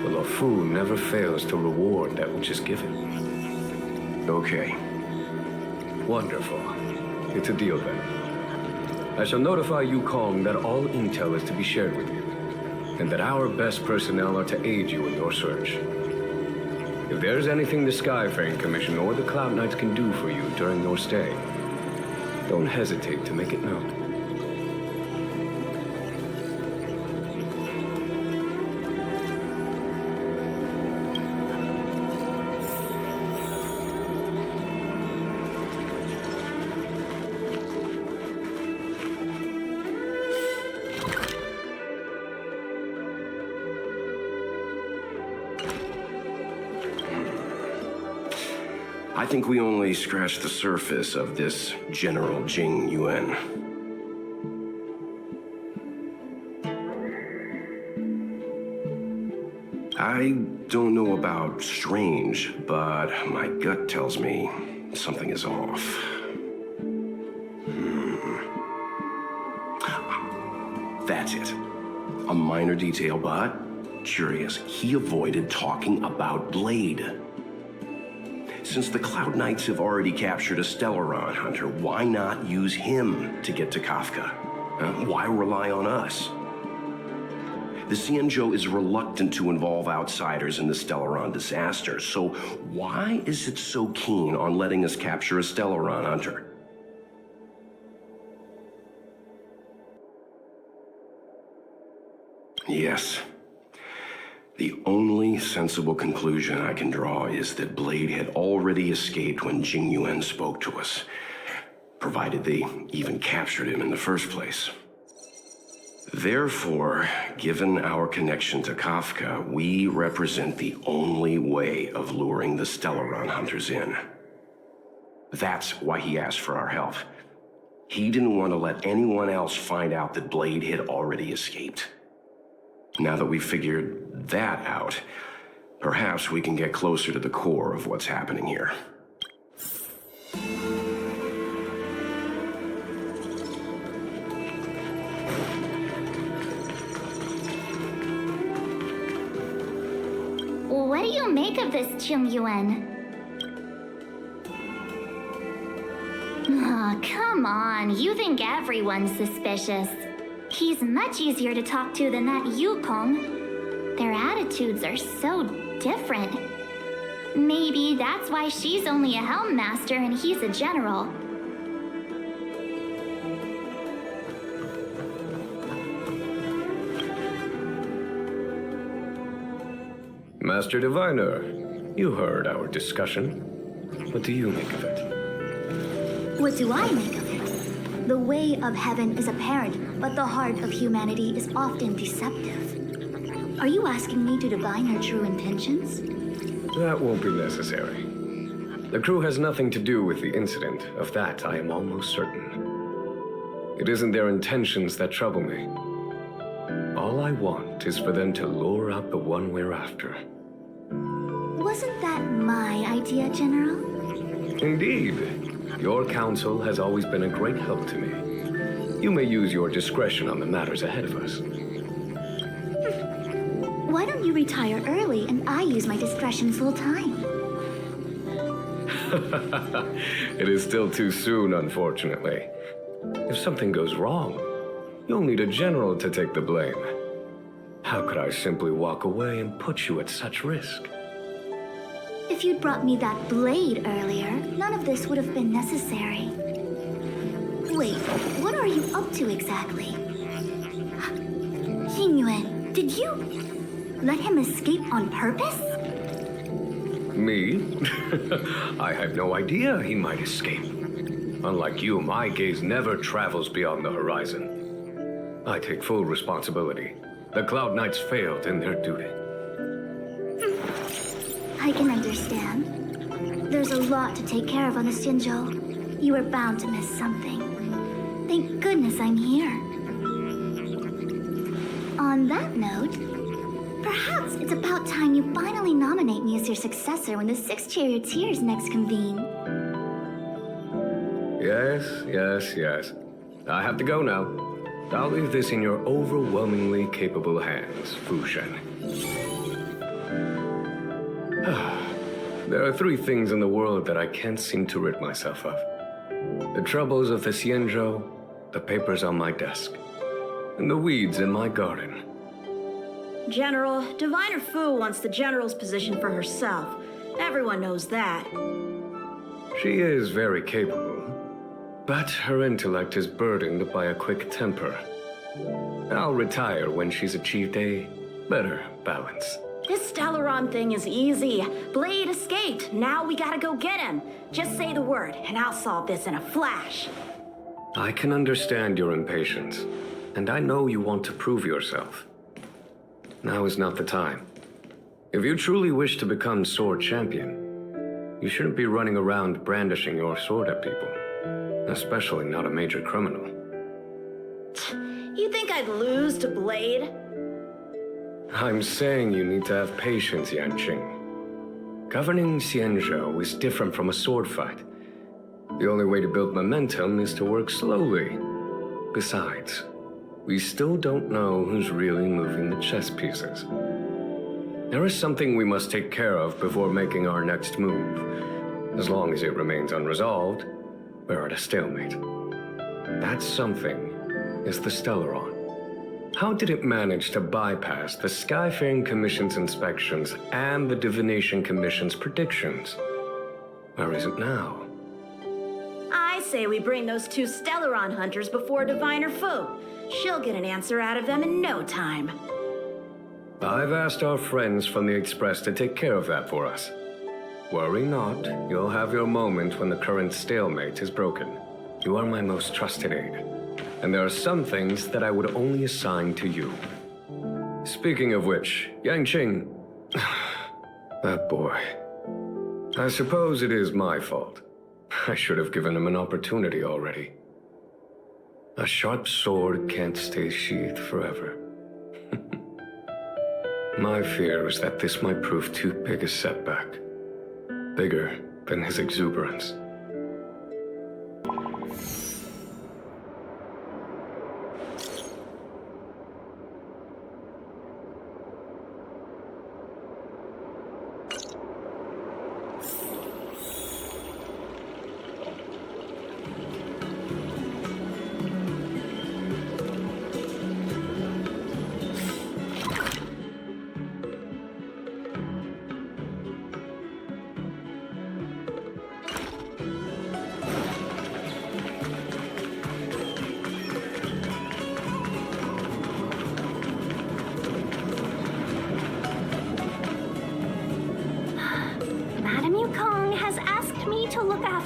The Luofu never fails to reward that which is given. Okay. Wonderful. It's a deal then. I shall notify Yukong that all intel is to be shared with you, and that our best personnel are to aid you in your search. If there is anything the Skyfaring Commission or the Cloud Knights can do for you during your stay, don't hesitate to make it known. I think we only scratched the surface of this General Jing Yuan. I don't know about strange, but my gut tells me something is off. That's it. A minor detail, but curious. He avoided talking about Blade. Since the Cloud Knights have already captured a Stellaron Hunter, why not use him to get to Kafka? Why rely on us? The Xianzhou is reluctant to involve outsiders in the Stellaron disaster, so why is it so keen on letting us capture a Stellaron Hunter? Yes. The only sensible conclusion I can draw is that Blade had already escaped when Jing Yuan spoke to us, provided they even captured him in the first place. Therefore, given our connection to Kafka, we represent the only way of luring the Stellaron Hunters in. That's why he asked for our help. He didn't want to let anyone else find out that Blade had already escaped. Now that we've figured that out, perhaps we can get closer to the core of what's happening here. What do you make of this, Tingyun? Aw, come on. You think everyone's suspicious. He's much easier to talk to than that Yukong. Their attitudes are so different. Maybe that's why she's only a helm master and he's a general. Master Diviner, you heard our discussion. What do you make of it? What do I make of it? The way of heaven is apparent, but the heart of humanity is often deceptive. Are you asking me to divine her true intentions? That won't be necessary. The crew has nothing to do with the incident. Of that, I am almost certain. It isn't their intentions that trouble me. All I want is for them to lure out the one we're after. Wasn't that my idea, General? Indeed. Your counsel has always been a great help to me. You may use your discretion on the matters ahead of us. Why don't you retire early and I use my discretion full time? It is still too soon, unfortunately. If something goes wrong, you'll need a general to take the blame. How could I simply walk away and put you at such risk? If you'd brought me that blade earlier, none of this would have been necessary. Wait, what are you up to exactly? Yuan, did you let him escape on purpose? Me? I had no idea he might escape. Unlike you, my gaze never travels beyond the horizon. I take full responsibility. The Cloud Knights failed in their duty. I can understand. There's a lot to take care of on the Xianzhou. You were bound to miss something. Thank goodness I'm here. On that note, perhaps it's about time you finally nominate me as your successor when the 6 charioteers next convene. Yes. I have to go now. I'll leave this in your overwhelmingly capable hands, Fu Xuan. There are 3 things in the world that I can't seem to rid myself of. The troubles of the Xianzhou, the papers on my desk, and the weeds in my garden. General, Diviner Fu wants the General's position for herself. Everyone knows that. She is very capable, but her intellect is burdened by a quick temper. I'll retire when she's achieved a better balance. This Stellaron thing is easy. Blade escaped. Now we gotta go get him. Just say the word, and I'll solve this in a flash. I can understand your impatience, and I know you want to prove yourself. Now is not the time. If you truly wish to become sword champion, you shouldn't be running around brandishing your sword at people, especially not a major criminal. You think I'd lose to Blade? I'm saying you need to have patience, Yanqing. Governing Xianzhou is different from a sword fight. The only way to build momentum is to work slowly. Besides, we still don't know who's really moving the chess pieces. There is something we must take care of before making our next move. As long as it remains unresolved, we're at a stalemate. That something is the Stellaron. How did it manage to bypass the Skyfaring Commission's inspections and the Divination Commission's predictions? Where is it now? I say we bring those 2 Stellaron hunters before Diviner Fu. She'll get an answer out of them in no time. I've asked our friends from the Express to take care of that for us. Worry not, you'll have your moment when the current stalemate is broken. You are my most trusted aide. And there are some things that I would only assign to you. Speaking of which, Yanqing... that boy. I suppose it is my fault. I should have given him an opportunity already. A sharp sword can't stay sheathed forever. My fear is that this might prove too big a setback. Bigger than his exuberance.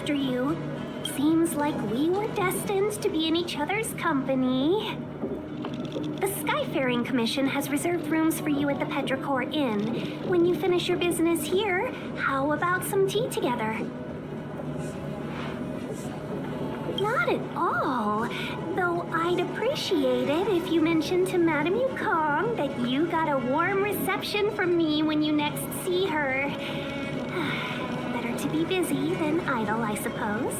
after you. Seems like we were destined to be in each other's company. The Skyfaring Commission has reserved rooms for you at the Petrichor Inn. When you finish your business here, how about some tea together? Not at all. Though I'd appreciate it if you mentioned to Madame Yukong that you got a warm reception from me when you next see her. Better to be busy than idle, I suppose.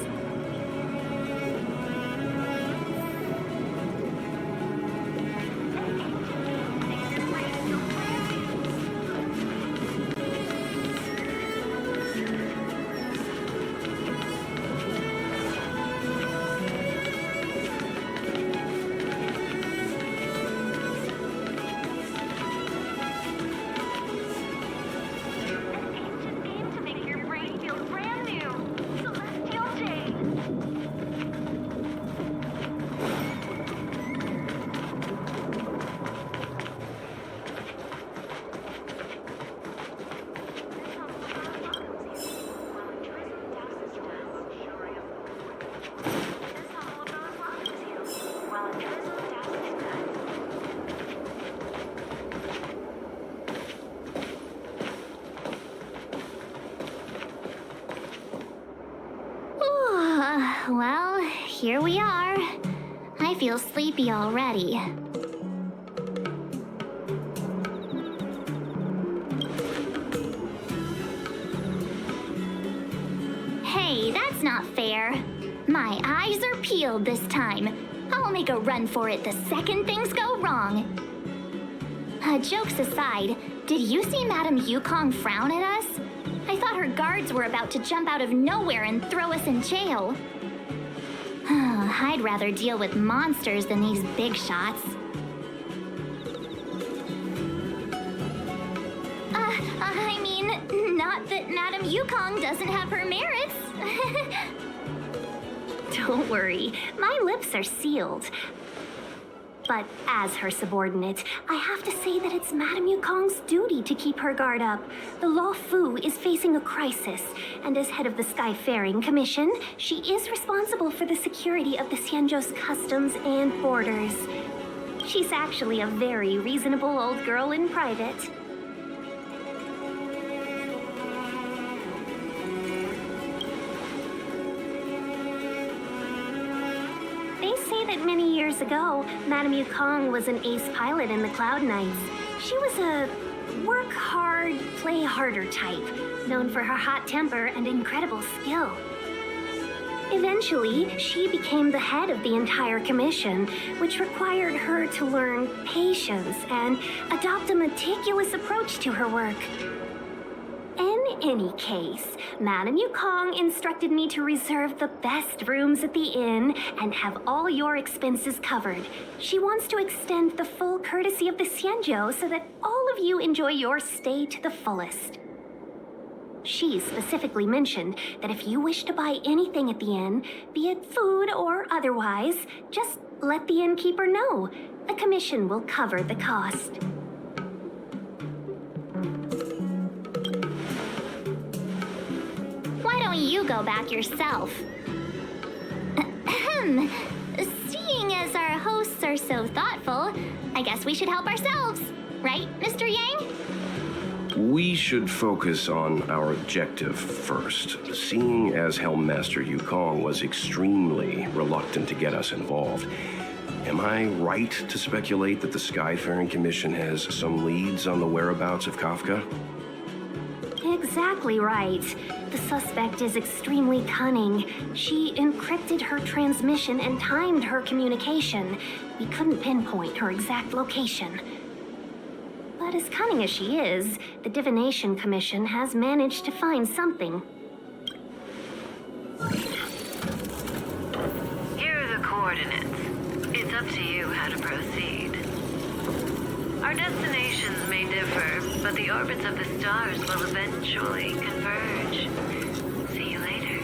Well, here we are. I feel sleepy already. Hey, that's not fair. My eyes are peeled this time. I'll make a run for it the second things go wrong. Jokes aside, did you see Madame Yukong frown at us? I thought her guards were about to jump out of nowhere and throw us in jail. I'd rather deal with monsters than these big shots. I mean, not that Madame Yukong doesn't have her merits. Don't worry, my lips are sealed. But as her subordinate, I have to say that it's Madame Yukong's duty to keep her guard up. The Luofu is facing a crisis, and as head of the Skyfaring Commission, she is responsible for the security of the Xianzhou's customs and borders. She's actually a very reasonable old girl in private. Many years ago, Madame Yukong was an ace pilot in the Cloud Knights. She was a work hard, play harder type, known for her hot temper and incredible skill. Eventually, she became the head of the entire commission, which required her to learn patience and adopt a meticulous approach to her work. In any case, Madame Yukong instructed me to reserve the best rooms at the inn and have all your expenses covered. She wants to extend the full courtesy of the Xianzhou so that all of you enjoy your stay to the fullest. She specifically mentioned that if you wish to buy anything at the inn, be it food or otherwise, just let the innkeeper know. The commission will cover the cost. Why don't you go back yourself? Seeing as our hosts are so thoughtful, I guess we should help ourselves. Right, Mr. Yang? We should focus on our objective first. Seeing as Helmmaster Yukong was extremely reluctant to get us involved, am I right to speculate that the Skyfaring Commission has some leads on the whereabouts of Kafka? Exactly right. The suspect is extremely cunning. She encrypted her transmission and timed her communication. We couldn't pinpoint her exact location. But as cunning as she is, the Divination Commission has managed to find something. Here are the coordinates. It's up to you how to proceed. Our destinations may differ, but the orbits of the stars will eventually converge. See you later.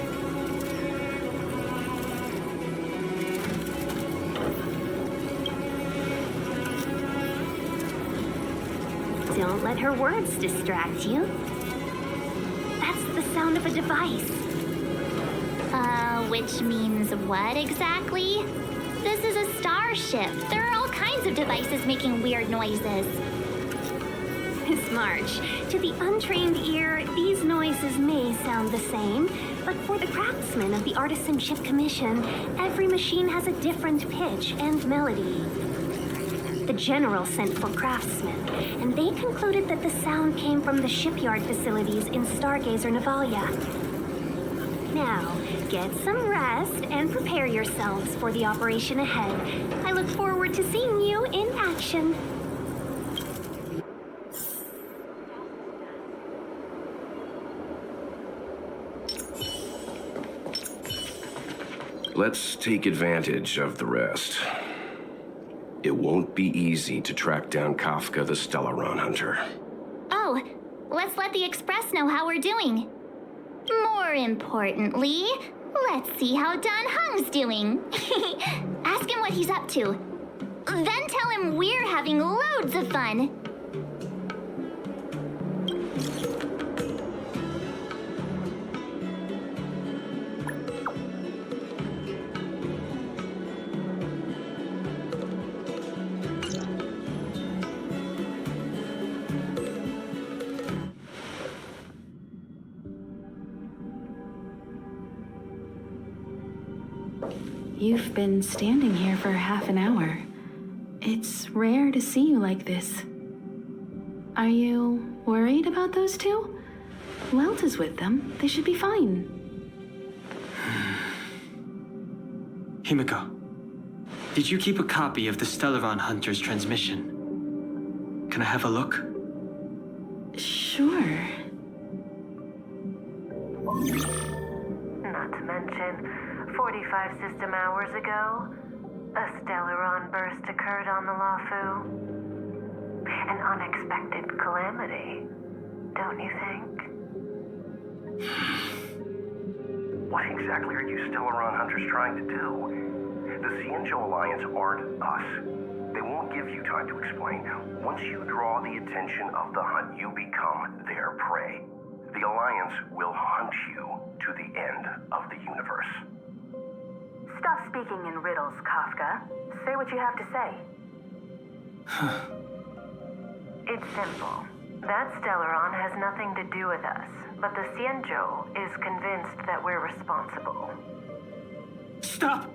Don't let her words distract you. That's the sound of a device. Which means what exactly? This is a starship. There are all kinds of devices making weird noises. Miss March, to the untrained ear, these noises may sound the same, but for the craftsmen of the Artisan Ship Commission, every machine has a different pitch and melody. The General sent for craftsmen, and they concluded that the sound came from the shipyard facilities in Stargazer Navalia. Now, get some rest and prepare yourselves for the operation ahead. I look forward to seeing you in action. Let's take advantage of the rest. It won't be easy to track down Kafka the Stellaron Hunter. Oh, let's let the Express know how we're doing. More importantly, let's see how Dan Heng's doing. Ask him what he's up to. Then tell him we're having loads of fun. You've been standing here for half an hour. It's rare to see you like this. Are you worried about those two? Welt is with them. They should be fine. Himiko, did you keep a copy of the Stellaron Hunter's transmission? Can I have a look? Sure. Not to mention, 45 system hours ago, a Stellaron burst occurred on the Luofu. An unexpected calamity, don't you think? What exactly are you Stellaron Hunters trying to do? The Xianzhou Alliance aren't us. They won't give you time to explain. Once you draw the attention of the hunt, you become their prey. The Alliance will hunt you to the end of the universe. Stop speaking in riddles, Kafka. Say what you have to say. It's simple. That Stellaron has nothing to do with us, but the Xianzhou is convinced that we're responsible. Stop!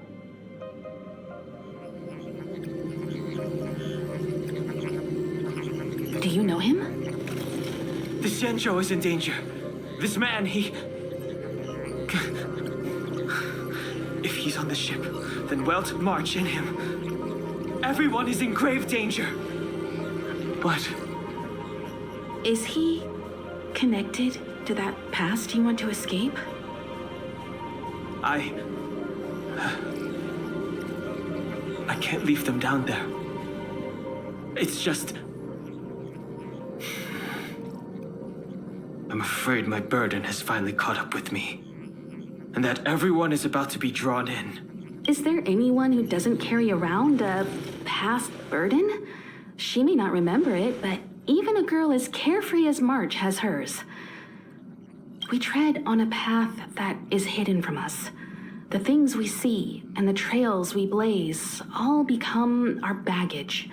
Do you know him? The Xianzhou is in danger. This man, If he's on the ship, then Welt march in him. Everyone is in grave danger. But... Is he connected to that past you want to escape? I can't leave them down there. It's just... I'm afraid my burden has finally caught up with me. And that everyone is about to be drawn in. Is there anyone who doesn't carry around a past burden? She may not remember it, but even a girl as carefree as March has hers. We tread on a path that is hidden from us. The things we see and the trails we blaze all become our baggage.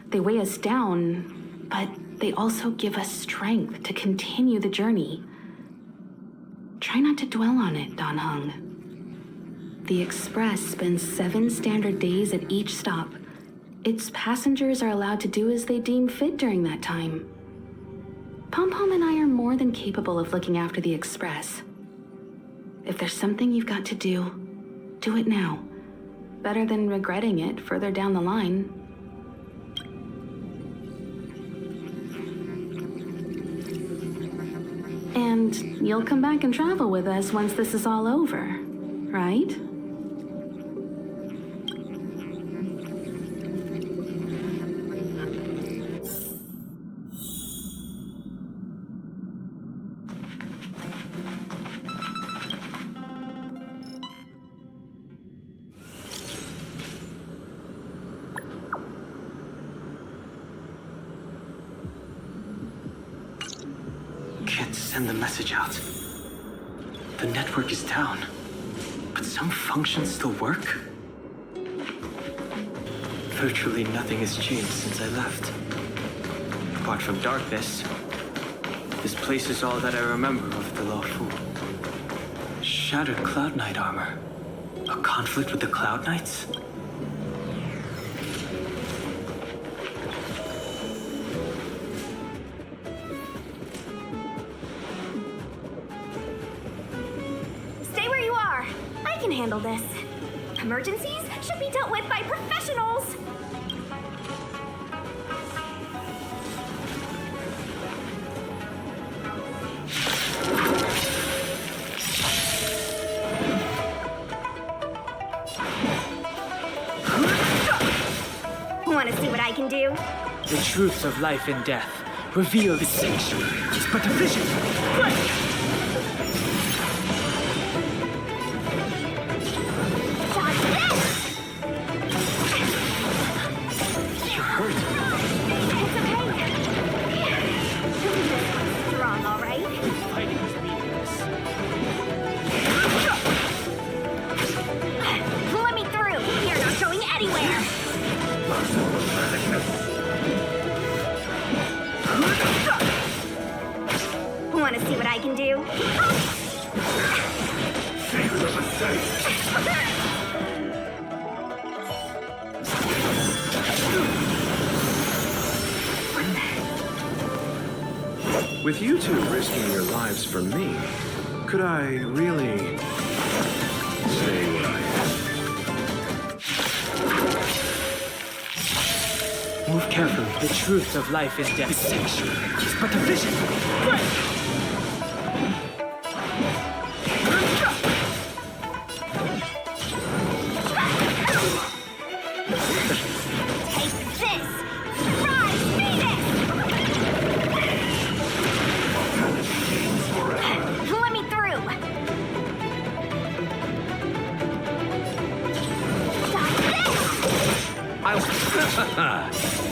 They weigh us down, but they also give us strength to continue the journey. Try not to dwell on it, Dan Heng. The Express spends 7 standard days at each stop. Its passengers are allowed to do as they deem fit during that time. Pom-Pom and I are more than capable of looking after the Express. If there's something you've got to do, do it now. Better than regretting it further down the line. And you'll come back and travel with us once this is all over, right? Can't send the message out. The network is down. But some functions still work? Virtually nothing has changed since I left. Apart from darkness, this place is all that I remember of the Luofu. Shattered Cloud Knight armor. A conflict with the Cloud Knights? Stay where you are. I can handle this. Emergencies should be dealt with by professionals. Want to see what I can do? The truths of life and death reveal the sanctuary is but a vision. You're hurt. It's okay. Strong, all right? Fighting is meaningless. Let me through. You're not going anywhere. Want to see what I can do? With you two risking your lives for me, could I really stay where I am? Move carefully. The truth of life and death. The sanctuary is but a vision.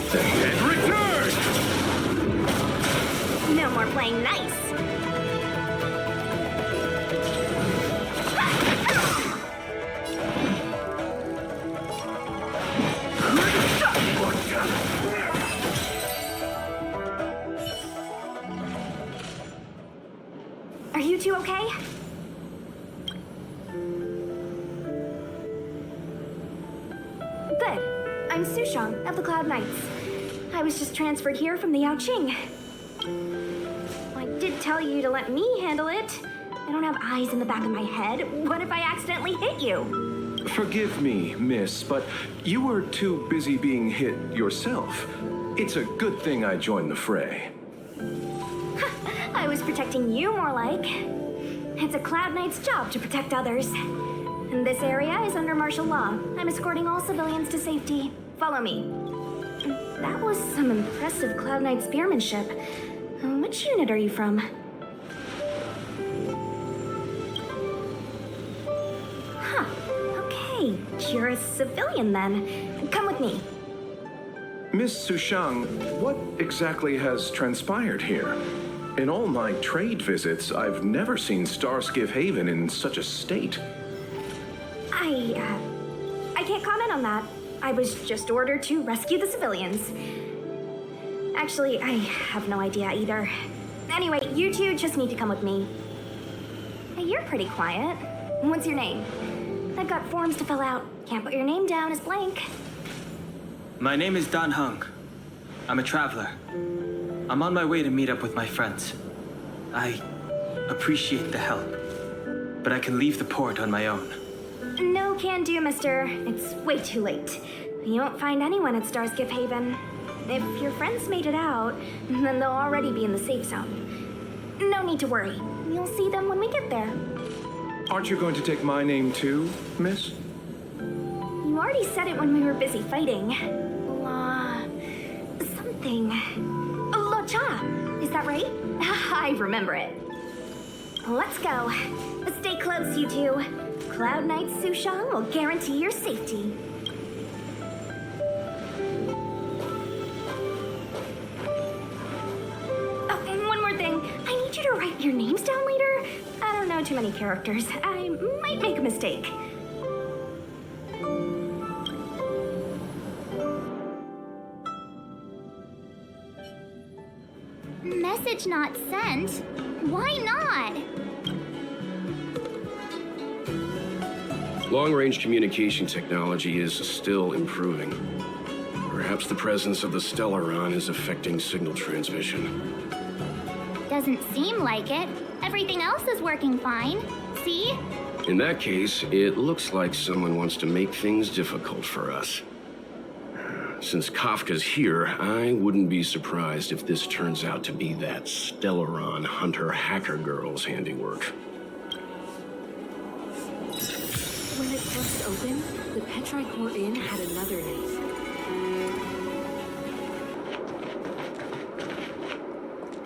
The head return! No more playing nice. Are you two okay? Good. I'm Fu Xuan of the Cloud Knights. I was just transferred here from the Yaoqing. I did tell you to let me handle it. I don't have eyes in the back of my head. What if I accidentally hit you? Forgive me, miss, but you were too busy being hit yourself. It's a good thing I joined the fray. I was protecting you more like. It's a Cloud Knight's job to protect others. And this area is under martial law. I'm escorting all civilians to safety. Follow me. That was some impressive Cloud Knight spearmanship. Which unit are you from? Huh. Okay. You're a civilian then. Come with me. Miss Fu Xuan, what exactly has transpired here? In all my trade visits, I've never seen Starskiff Haven in such a state. I can't comment on that. I was just ordered to rescue the civilians. Actually, I have no idea either. Anyway, you two just need to come with me. Hey, you're pretty quiet. What's your name? I've got forms to fill out. Can't put your name down as blank. My name is Dan Heng. I'm a traveler. I'm on my way to meet up with my friends. I appreciate the help, but I can leave the port on my own. No can do, mister. It's way too late. You won't find anyone at Starskiff Haven. If your friends made it out, then they'll already be in the safe zone. No need to worry. You'll see them when we get there. Aren't you going to take my name too, miss? You already said it when we were busy fighting. Something. Lo Cha. Is that right? I remember it. Let's go. Stay close, you two. Cloud Knight Fu Xuan will guarantee your safety. Oh, and one more thing. I need you to write your names down later. I don't know too many characters. I might make a mistake. Message not sent? Why not? Long-range communication technology is still improving. Perhaps the presence of the Stellaron is affecting signal transmission. Doesn't seem like it. Everything else is working fine. See? In that case, it looks like someone wants to make things difficult for us. Since Kafka's here, I wouldn't be surprised if this turns out to be that Stellaron hunter hacker girl's handiwork. When it first opened, the Petrichor Inn had another name.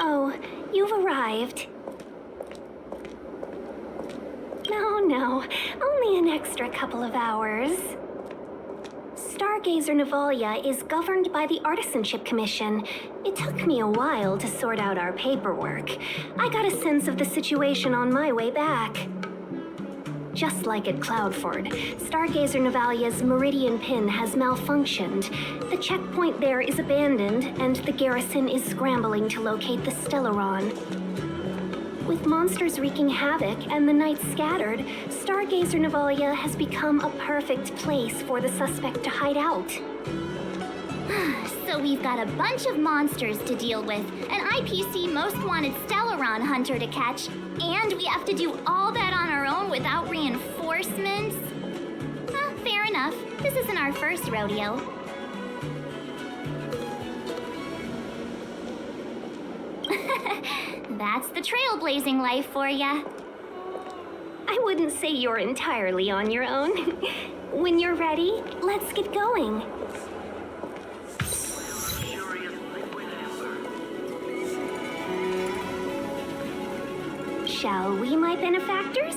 Oh, you've arrived. No, only an extra couple of hours. Stargazer Navalia is governed by the Artisanship Commission. It took me a while to sort out our paperwork. I got a sense of the situation on my way back. Just like at Cloudford, Stargazer Navalia's Meridian Pin has malfunctioned. The checkpoint there is abandoned, and the garrison is scrambling to locate the Stellaron. With monsters wreaking havoc and the night scattered, Stargazer Navalia has become a perfect place for the suspect to hide out. So we've got a bunch of monsters to deal with, an IPC Most Wanted Stellaron hunter to catch, and we have to do all that on our own without reinforcements? Fair enough. This isn't our first rodeo. That's the trailblazing life for ya. I wouldn't say you're entirely on your own. When you're ready, let's get going. Shall we, my benefactors?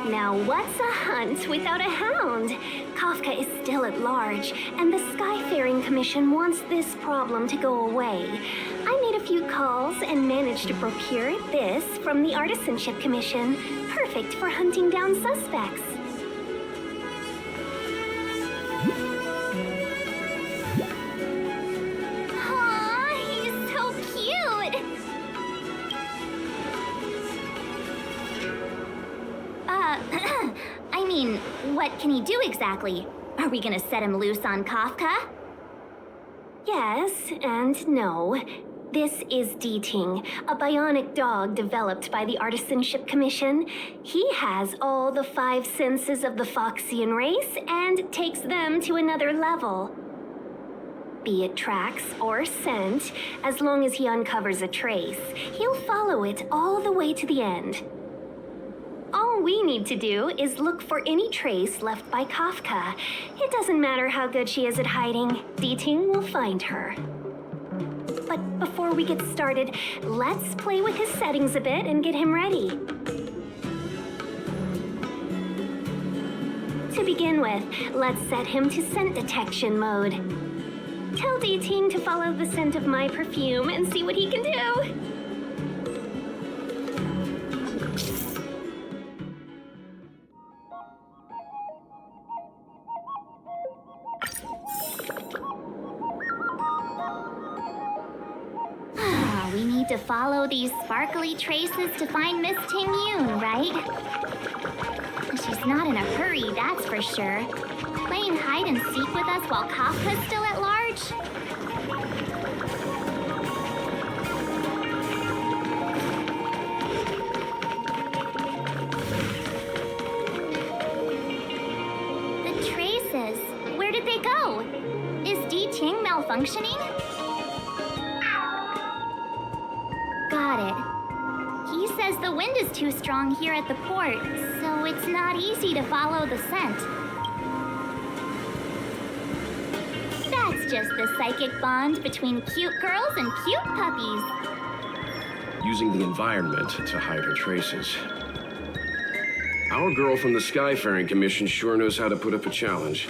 Now what's a hunt without a hound? Kafka is still at large, and the Skyfaring Commission wants this problem to go away. I made a few calls and managed to procure this from the Artisanship Commission. Perfect for hunting down suspects. What can he do exactly? Are we gonna set him loose on Kafka? Yes and no. This is Ting, a bionic dog developed by the Artisanship Commission. He has all the 5 senses of the Foxian race and takes them to another level. Be it tracks or scent, as long as he uncovers a trace, he'll follow it all the way to the end. All we need to do is look for any trace left by Kafka. It doesn't matter how good she is at hiding, Ting will find her. But before we get started, let's play with his settings a bit and get him ready. To begin with, let's set him to scent detection mode. Tell Ting to follow the scent of my perfume and see what he can do. We need to follow these sparkly traces to find Miss Tingyun, right? She's not in a hurry, that's for sure. Playing hide and seek with us while Kafka's still at large? The traces, where did they go? Is Ting malfunctioning? Got it. He says the wind is too strong here at the port, so it's not easy to follow the scent. That's just the psychic bond between cute girls and cute puppies. Using the environment to hide her traces. Our girl from the Skyfaring Commission sure knows how to put up a challenge.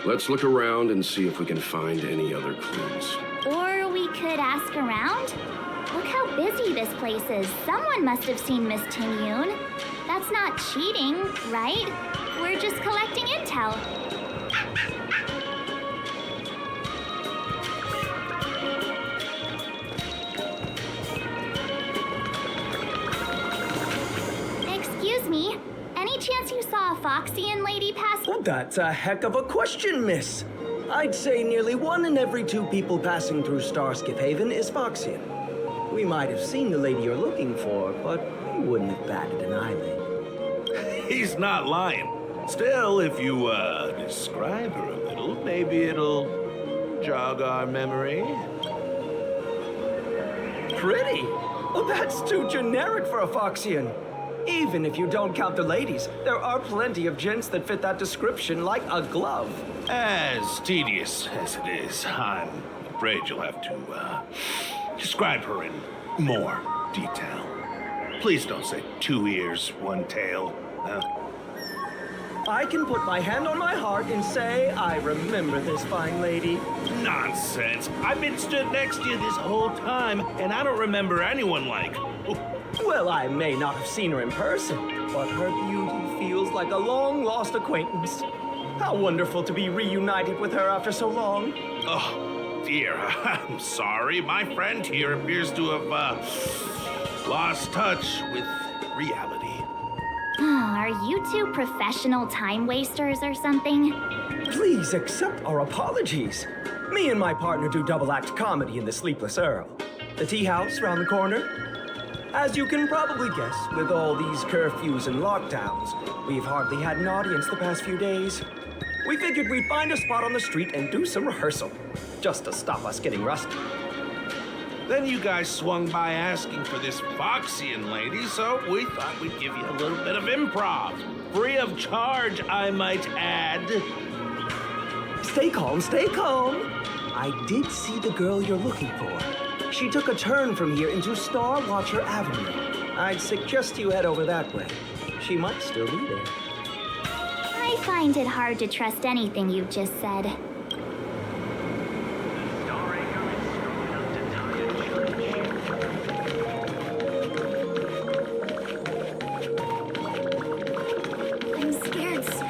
Let's look around and see if we can find any other clues. Or we could ask around? Look how busy this place is. Someone must have seen Miss Tingyun. That's not cheating, right? We're just collecting intel. Excuse me, any chance you saw a Foxian lady pass? Well, that's a heck of a question, miss. I'd say nearly 1 in every 2 people passing through Starskip Haven is Foxian. We might have seen the lady you're looking for, but we wouldn't have batted an eyelid. He's not lying. Still, if you, describe her a little, maybe it'll jog our memory. Pretty? Oh, that's too generic for a Foxian. Even if you don't count the ladies, there are plenty of gents that fit that description like a glove. As tedious as it is, I'm afraid you'll have to, describe her in more detail. Please don't say 2 ears, 1 tail. I can put my hand on my heart and say I remember this fine lady. Nonsense. I've been stood next to you this whole time, and I don't remember anyone like... Well, I may not have seen her in person, but her beauty feels like a long-lost acquaintance. How wonderful to be reunited with her after so long. Oh, dear. I'm sorry. My friend here appears to have, lost touch with reality. Are you 2 professional time wasters or something? Please accept our apologies. Me and my partner do double-act comedy in the Sleepless Earl. The tea house round the corner. As you can probably guess, with all these curfews and lockdowns, we've hardly had an audience the past few days. We figured we'd find a spot on the street and do some rehearsal, just to stop us getting rusty. Then you guys swung by asking for this Foxian lady, so we thought we'd give you a little bit of improv. Free of charge, I might add. Stay calm, stay calm. I did see the girl you're looking for. She took a turn from here into Star Watcher Avenue. I'd suggest you head over that way. She might still be there. I find it hard to trust anything you've just said. I'm scared, sir.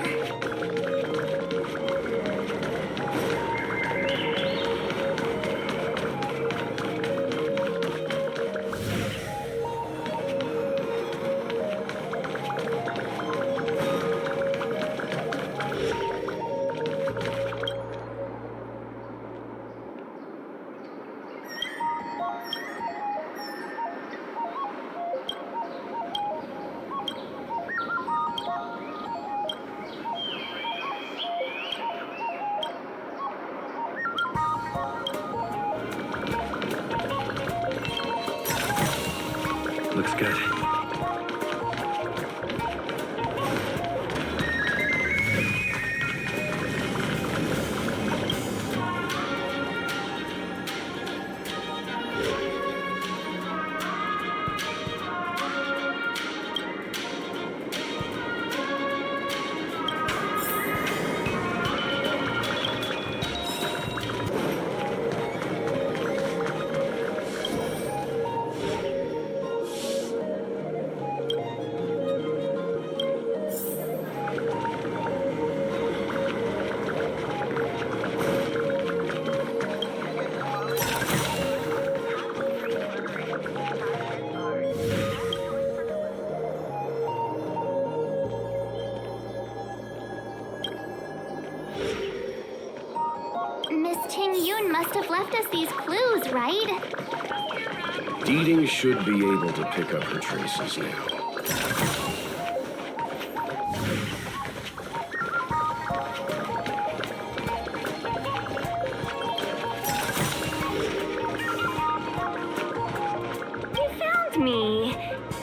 Looks good. Miss Tingyun must have left us these clues, right? Deeding should be able to pick up her traces now. You found me.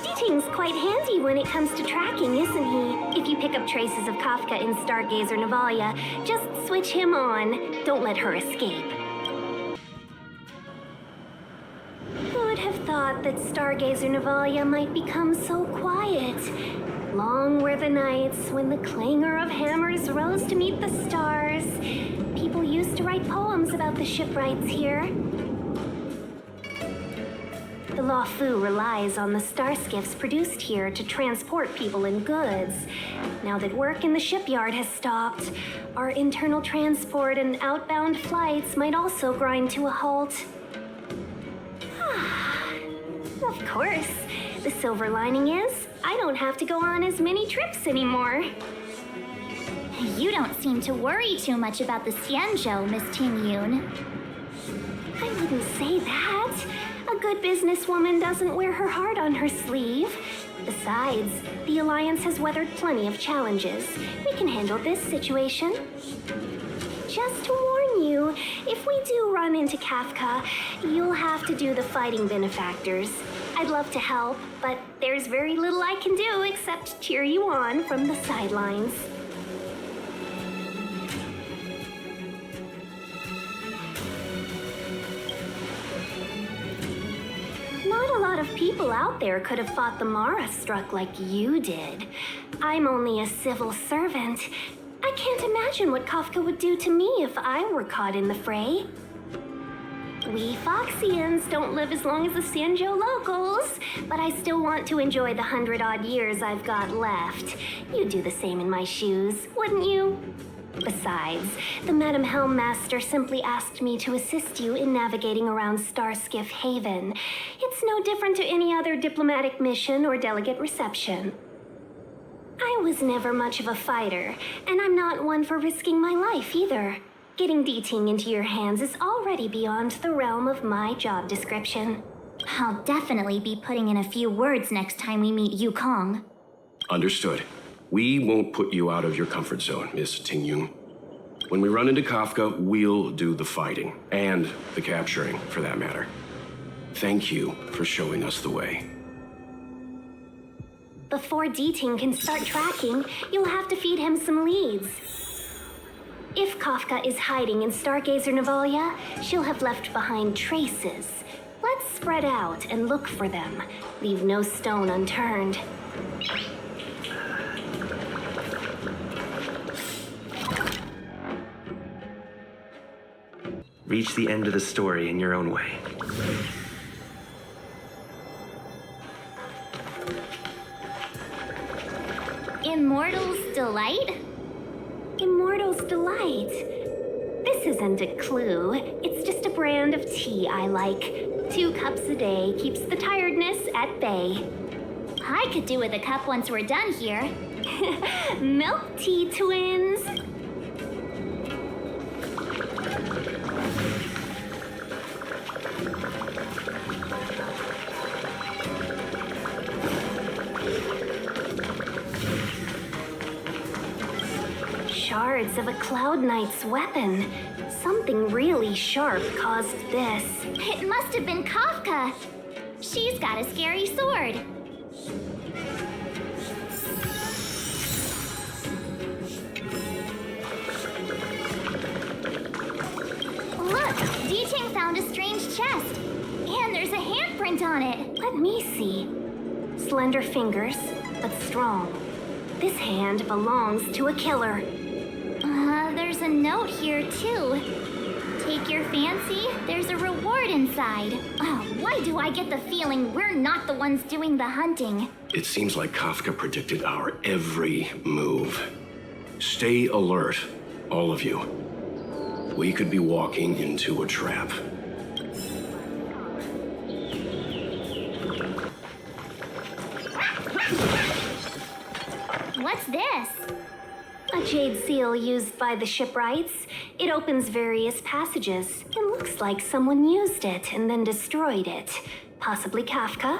Deeting's quite handy when it comes to tracking, isn't he? If you pick up traces of Kafka in Stargazer Navalia, just switch him on. Don't let her escape. Who would have thought that Stargazer Navalia might become so quiet? Long were the nights when the clangor of hammers rose to meet the stars. People used to write poems about the shipwrights here. The Luofu relies on the star skiffs produced here to transport people and goods. Now that work in the shipyard has stopped, our internal transport and outbound flights might also grind to a halt. Of course. The silver lining is, I don't have to go on as many trips anymore. You don't seem to worry too much about the Xianzhou, Miss Tingyun. I wouldn't say that. A good businesswoman doesn't wear her heart on her sleeve. Besides, the Alliance has weathered plenty of challenges. We can handle this situation. Just to warn you, if we do run into Kafka, you'll have to do the fighting benefactors. I'd love to help, but there's very little I can do except cheer you on from the sidelines. Not a lot of people out there could have fought the Mara-Struck like you did. I'm only a civil servant. I can't imagine what Kafka would do to me if I were caught in the fray. We Foxians don't live as long as the Xianzhou locals, but I still want to enjoy the 100-odd years I've got left. You'd do the same in my shoes, wouldn't you? Besides, the Madam Helmmaster simply asked me to assist you in navigating around Starskiff Haven. It's no different to any other diplomatic mission or delegate reception. I was never much of a fighter, and I'm not one for risking my life either. Getting D-Ting into your hands is already beyond the realm of my job description. I'll definitely be putting in a few words next time we meet Yukong. Understood. We won't put you out of your comfort zone, Miss Tingyun. When we run into Kafka, we'll do the fighting, and the capturing, for that matter. Thank you for showing us the way. Before D-Ting can start tracking, you'll have to feed him some leads. If Kafka is hiding in Stargazer Navalia, she'll have left behind traces. Let's spread out and look for them. Leave no stone unturned. Reach the end of the story in your own way. Immortal's Delight? Immortal's Delight. This isn't a clue. It's just a brand of tea I like. 2 cups a day keeps the tiredness at bay. I could do with a cup once we're done here. Milk tea twins. Shards of a Cloud Knight's weapon. Something really sharp caused this. It must have been Kafka. She's got a scary sword. Look, D-Ting found a strange chest. And there's a handprint on it. Let me see. Slender fingers, but strong. This hand belongs to a killer. There's a note here, too. Take your fancy, there's a reward inside. Oh, why do I get the feeling we're not the ones doing the hunting? It seems like Kafka predicted our every move. Stay alert, all of you. We could be walking into a trap. What's this? A jade seal used by the shipwrights. It opens various passages. It looks like someone used it and then destroyed it. Possibly Kafka.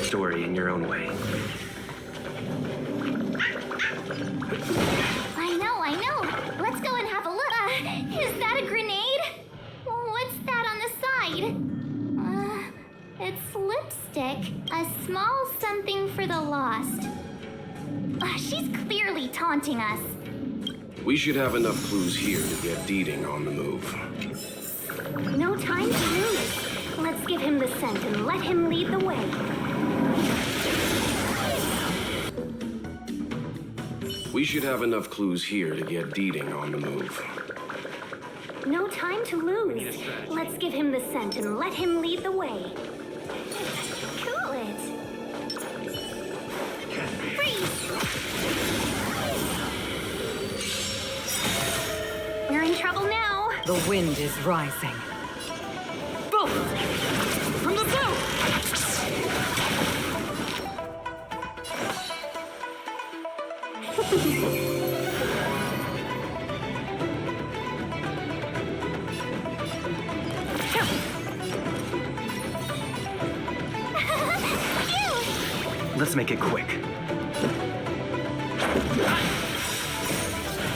Story in your own way. I know. Let's go and have a look. Is that a grenade? What's that on the side? It's lipstick. A small something for the lost. She's clearly taunting us. We should have enough clues here to get D-Ting on the move. No time to lose. Let's give him the scent and let him lead the way. We should have enough clues here to get Deeding on the move. No time to lose. Let's give him the scent and let him lead the way. Cool it. Freeze! We're in trouble now. The wind is rising. Boom! From the south! Let's make it quick.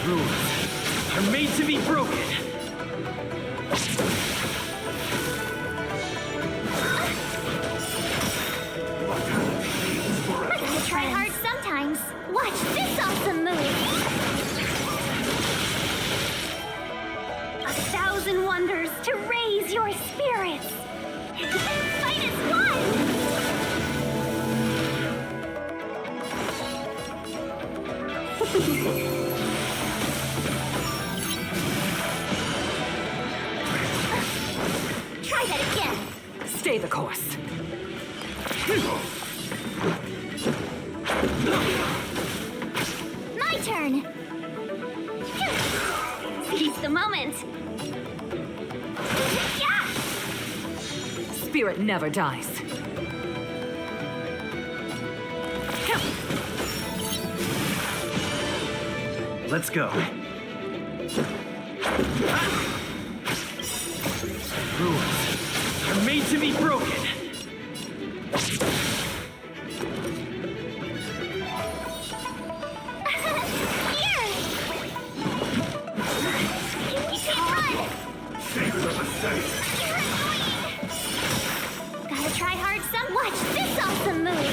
Rules are made to be broken. I try hard sometimes. Watch this awesome move. 1,000 wonders to raise your spirits. Fight as one. Try that again. Stay the course. My turn. Seize the moment. Yeah! Spirit never dies. Let's go. Rules are made to be broken. Here! You can't run! Gotta try hard some. Watch this awesome move!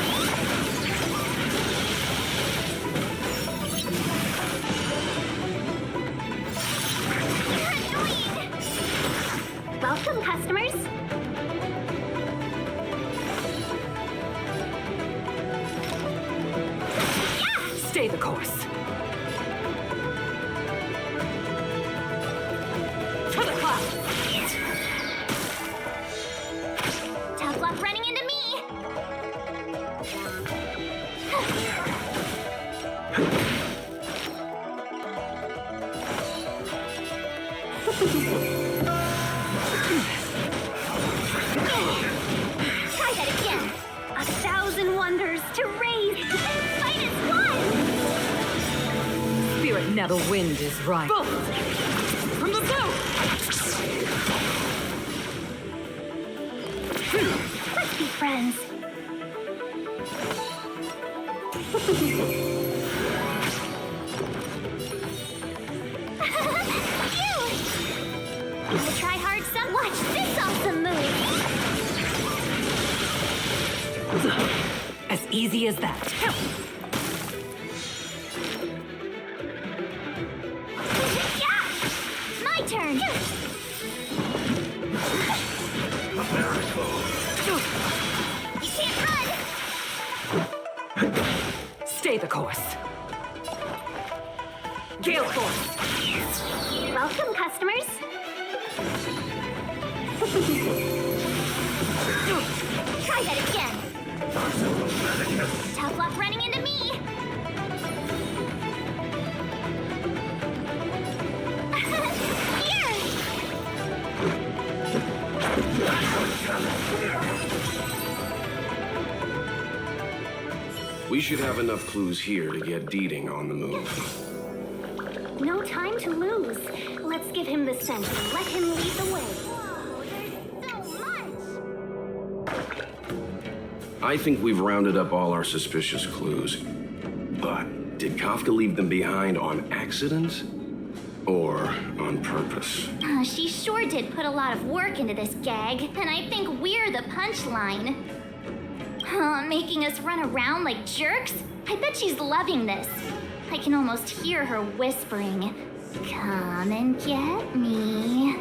Welcome, customers. Stay the course. To the cloud. Tough luck running into me! Try that again. 1,000 wonders to raise. Fight as one. Spirit never. The wind is rising. Boom! From the south. Let's be friends. Gotta try hard some. Watch this awesome move. As easy as that. Yeah! My turn. You can't run. Stay the course. Gale force. Welcome, customers. Try that again. Tough luck running into me. Here. We should have enough clues here to get Deeding on the move. No time to lose. Let's give him the scent and let him lead the way. I think we've rounded up all our suspicious clues. But did Kafka leave them behind on accident? Or on purpose? She sure did put a lot of work into this gag, and I think we're the punchline. Making us run around like jerks? I bet she's loving this. I can almost hear her whispering, "Come and get me."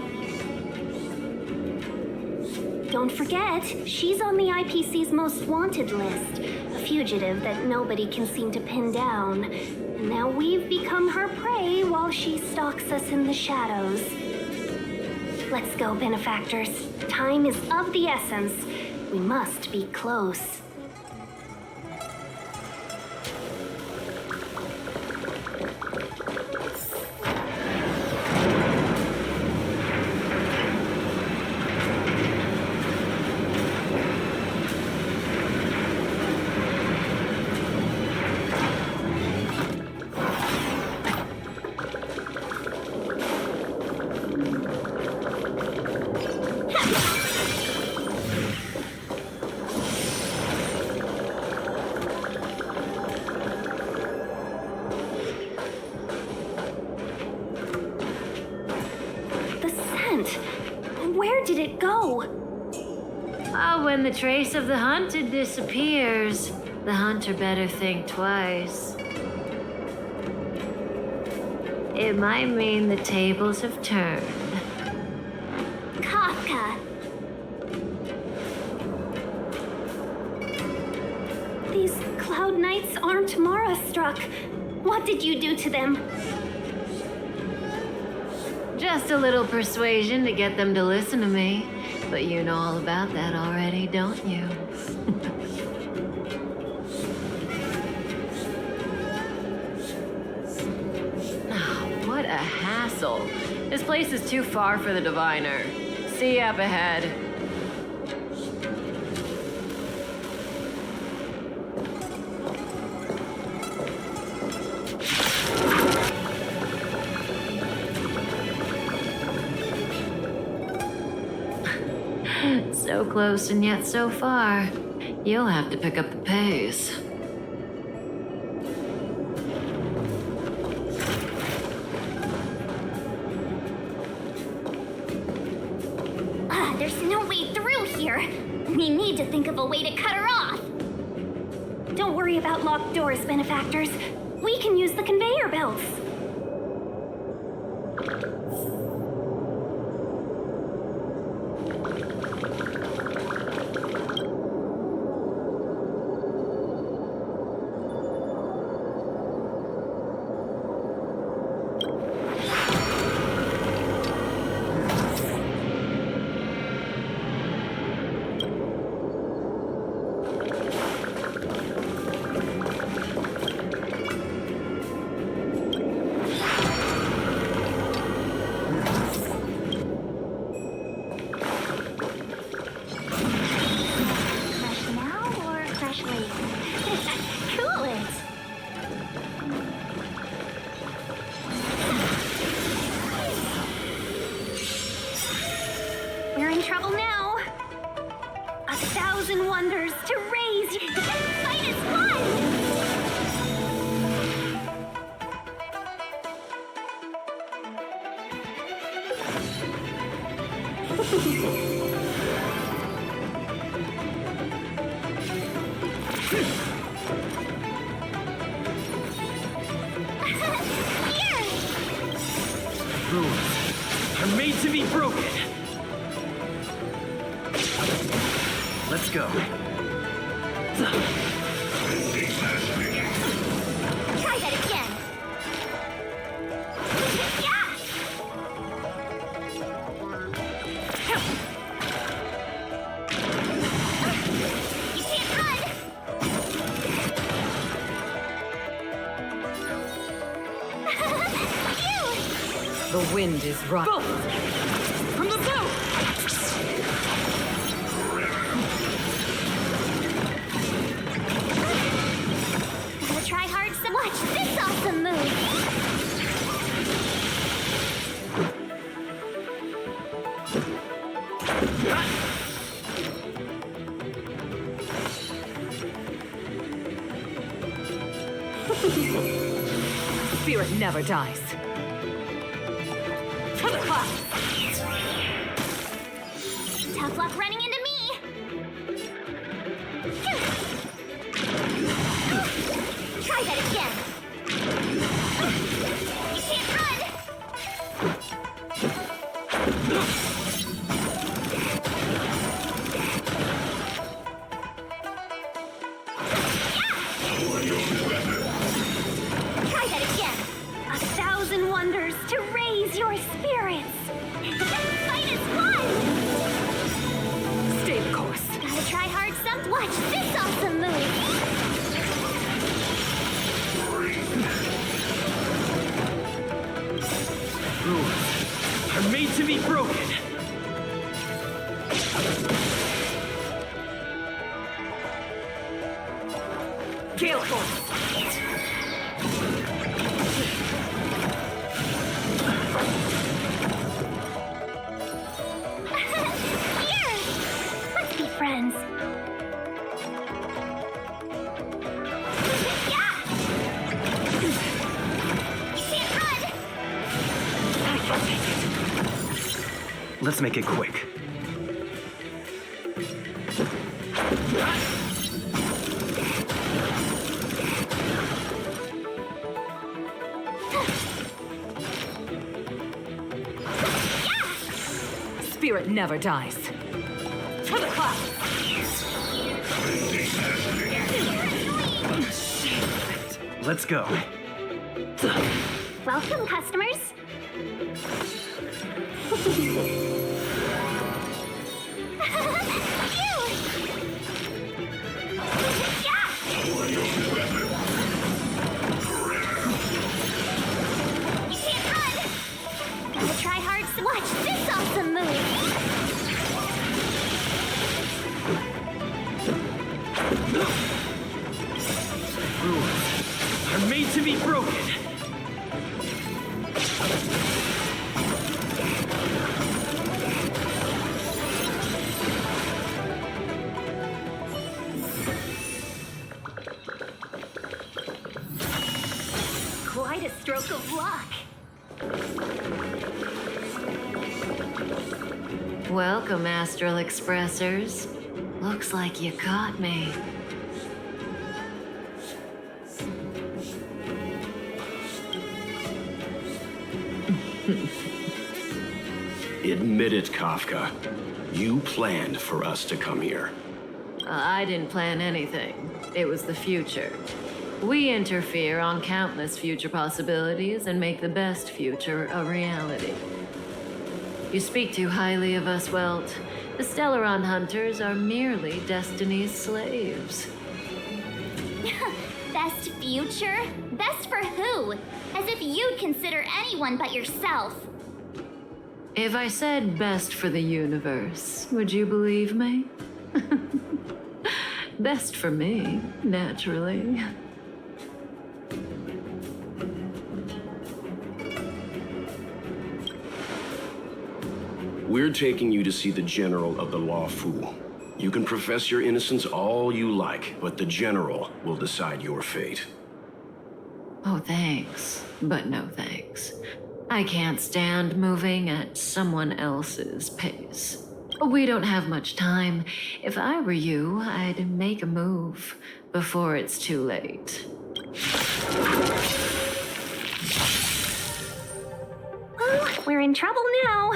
Don't forget, she's on the IPC's most wanted list. A fugitive that nobody can seem to pin down. Now we've become her prey while she stalks us in the shadows. Let's go, benefactors. Time is of the essence. We must be close. Where did it go? When the trace of the hunted disappears, the hunter better think twice. It might mean the tables have turned. Kafka! These Cloud Knights aren't Mara-Struck. What did you do to them? Just a little persuasion to get them to listen to me. But you know all about that already, don't you? Oh, what a hassle. This place is too far for the diviner. See you up ahead. So close and yet so far. You'll have to pick up the pace. There's no way through here. We need to think of a way to cut her off. Don't worry about locked doors, benefactors. We can use the conveyor belts. We're in trouble now. 1,000 wonders to raise. Fight is fun! Rules are made to be broken. Let's go. Try that again. You can't run. The wind is right. From the boat! Gotta try hard to watch this awesome move. Spirit never dies. To the clouds. Tough luck running into me. Try that again. You can't run. Try that made to be broken. Gale Force. Here! Let's be friends. Let's make it quick. Spirit never dies. To the clouds! Let's go. Welcome, customers. Try hard to watch this awesome move. Rules are made to be broken. Quite a stroke of luck. Welcome, Astral Expressors. Looks like you caught me. Admit it, Kafka. You planned for us to come here. I didn't plan anything. It was the future. We interfere on countless future possibilities and make the best future a reality. You speak too highly of us, Welt. The Stellaron Hunters are merely Destiny's slaves. Best future? Best for who? As if you'd consider anyone but yourself. If I said best for the universe, would you believe me? Best for me, naturally. We're taking you to see the General of the Luofu. You can profess your innocence all you like, but the General will decide your fate. Oh, thanks, but no thanks. I can't stand moving at someone else's pace. We don't have much time. If I were you, I'd make a move before it's too late. Well, we're in trouble now.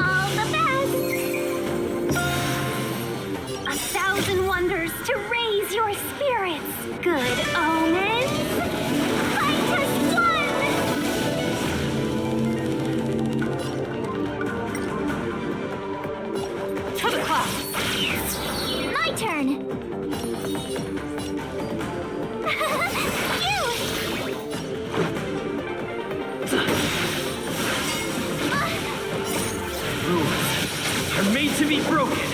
All the best! 1,000 wonders to raise your spirits. Good omens. Fight to Spun! To the clouds. My turn. Rules are made to be broken.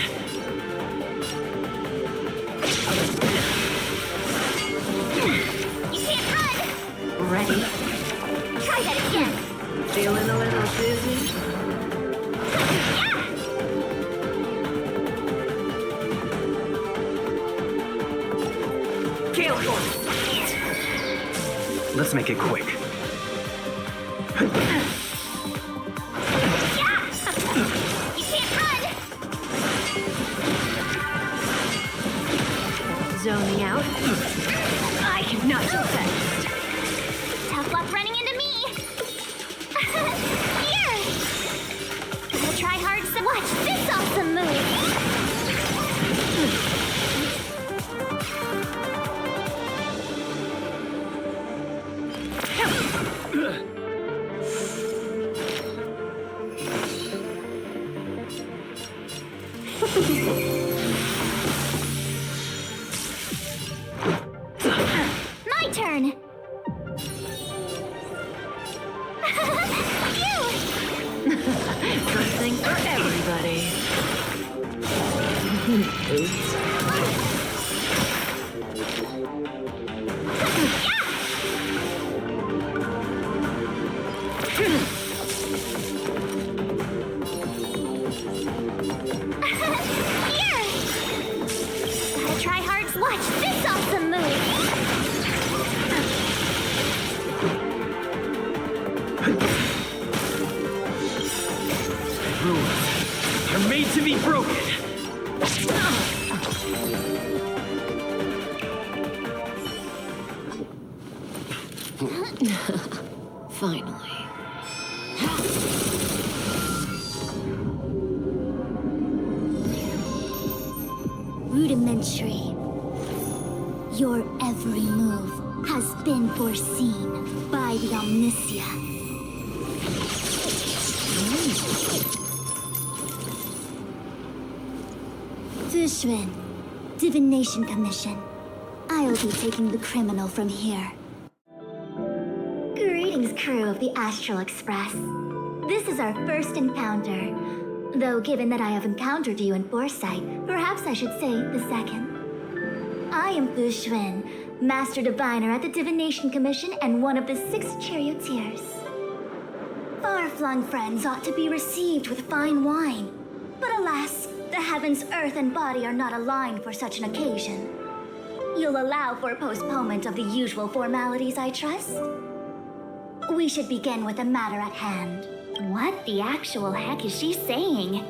You can't run. Ready? Try that again. Feeling a little dizzy? Gale Force. Let's make it quick. Zoning out. I can not do best. Tough luck running into me. Here. Gotta try hard to watch this awesome move. My turn. Something for everybody. Gotta try hard to watch this awesome move. Rules are made to be broken. Finally. Rudimentary. Your every move has been foreseen by the Omniscia. Fu Xuan, Divination Commission. I'll be taking the criminal from here. Greetings, crew of the Astral Express. This is our first encounter. Though given that I have encountered you in foresight, perhaps I should say the second. I am Fu Xuan, Master Diviner at the Divination Commission and one of the 6 charioteers. Far-flung friends ought to be received with fine wine. But alas, the heavens, earth, and body are not aligned for such an occasion. You'll allow for postponement of the usual formalities, I trust? We should begin with the matter at hand. What the actual heck is she saying?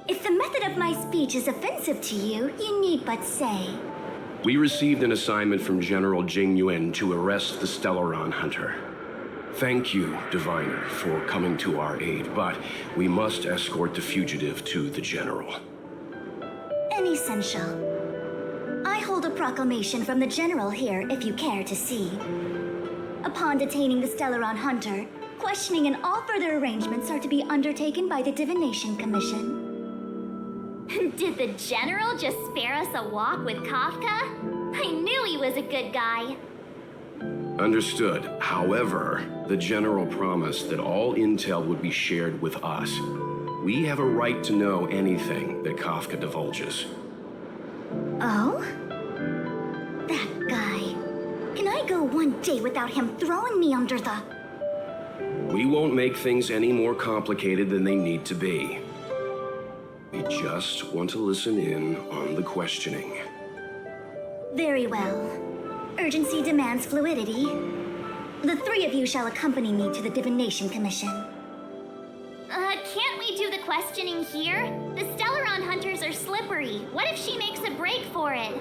If the method of my speech is offensive to you, you need but say. We received an assignment from General Jing Yuan to arrest the Stellaron Hunter. Thank you, Diviner, for coming to our aid, but we must escort the fugitive to the General. Essential. I hold a proclamation from the General here, if you care to see. Upon detaining the Stellaron Hunter, questioning and all further arrangements are to be undertaken by the Divination Commission. Did the General just spare us a walk with Kafka? I knew he was a good guy. Understood. However, the General promised that all intel would be shared with us. We have a right to know anything that Kafka divulges. Oh? That guy. Can I go one day without him throwing me under the... We won't make things any more complicated than they need to be. We just want to listen in on the questioning. Very well. Urgency demands fluidity. The 3 of you shall accompany me to the Divination Commission. Can't we do the questioning here? The Stellaron Hunters are slippery. What if she makes a break for it?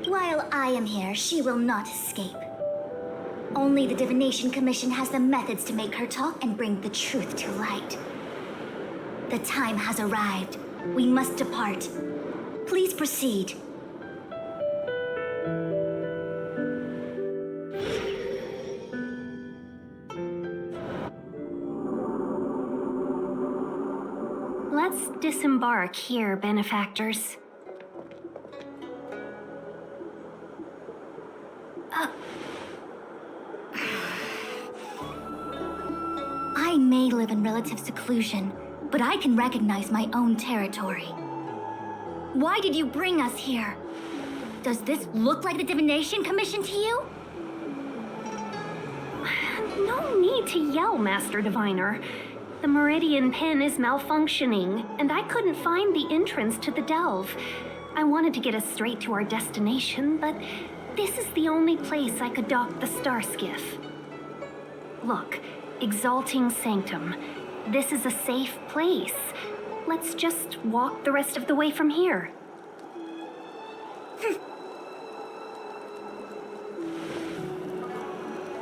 While I am here, she will not escape. Only the Divination Commission has the methods to make her talk and bring the truth to light. The time has arrived. We must depart. Please proceed. Let's disembark here, benefactors. I may live in relative seclusion, but I can recognize my own territory. Why did you bring us here? Does this look like the Divination Commission to you? No need to yell, Master Diviner. The Meridian Pin is malfunctioning, and I couldn't find the entrance to the delve. I wanted to get us straight to our destination, but this is the only place I could dock the star skiff. Look, Exalting Sanctum, this is a safe place. Let's just walk the rest of the way from here.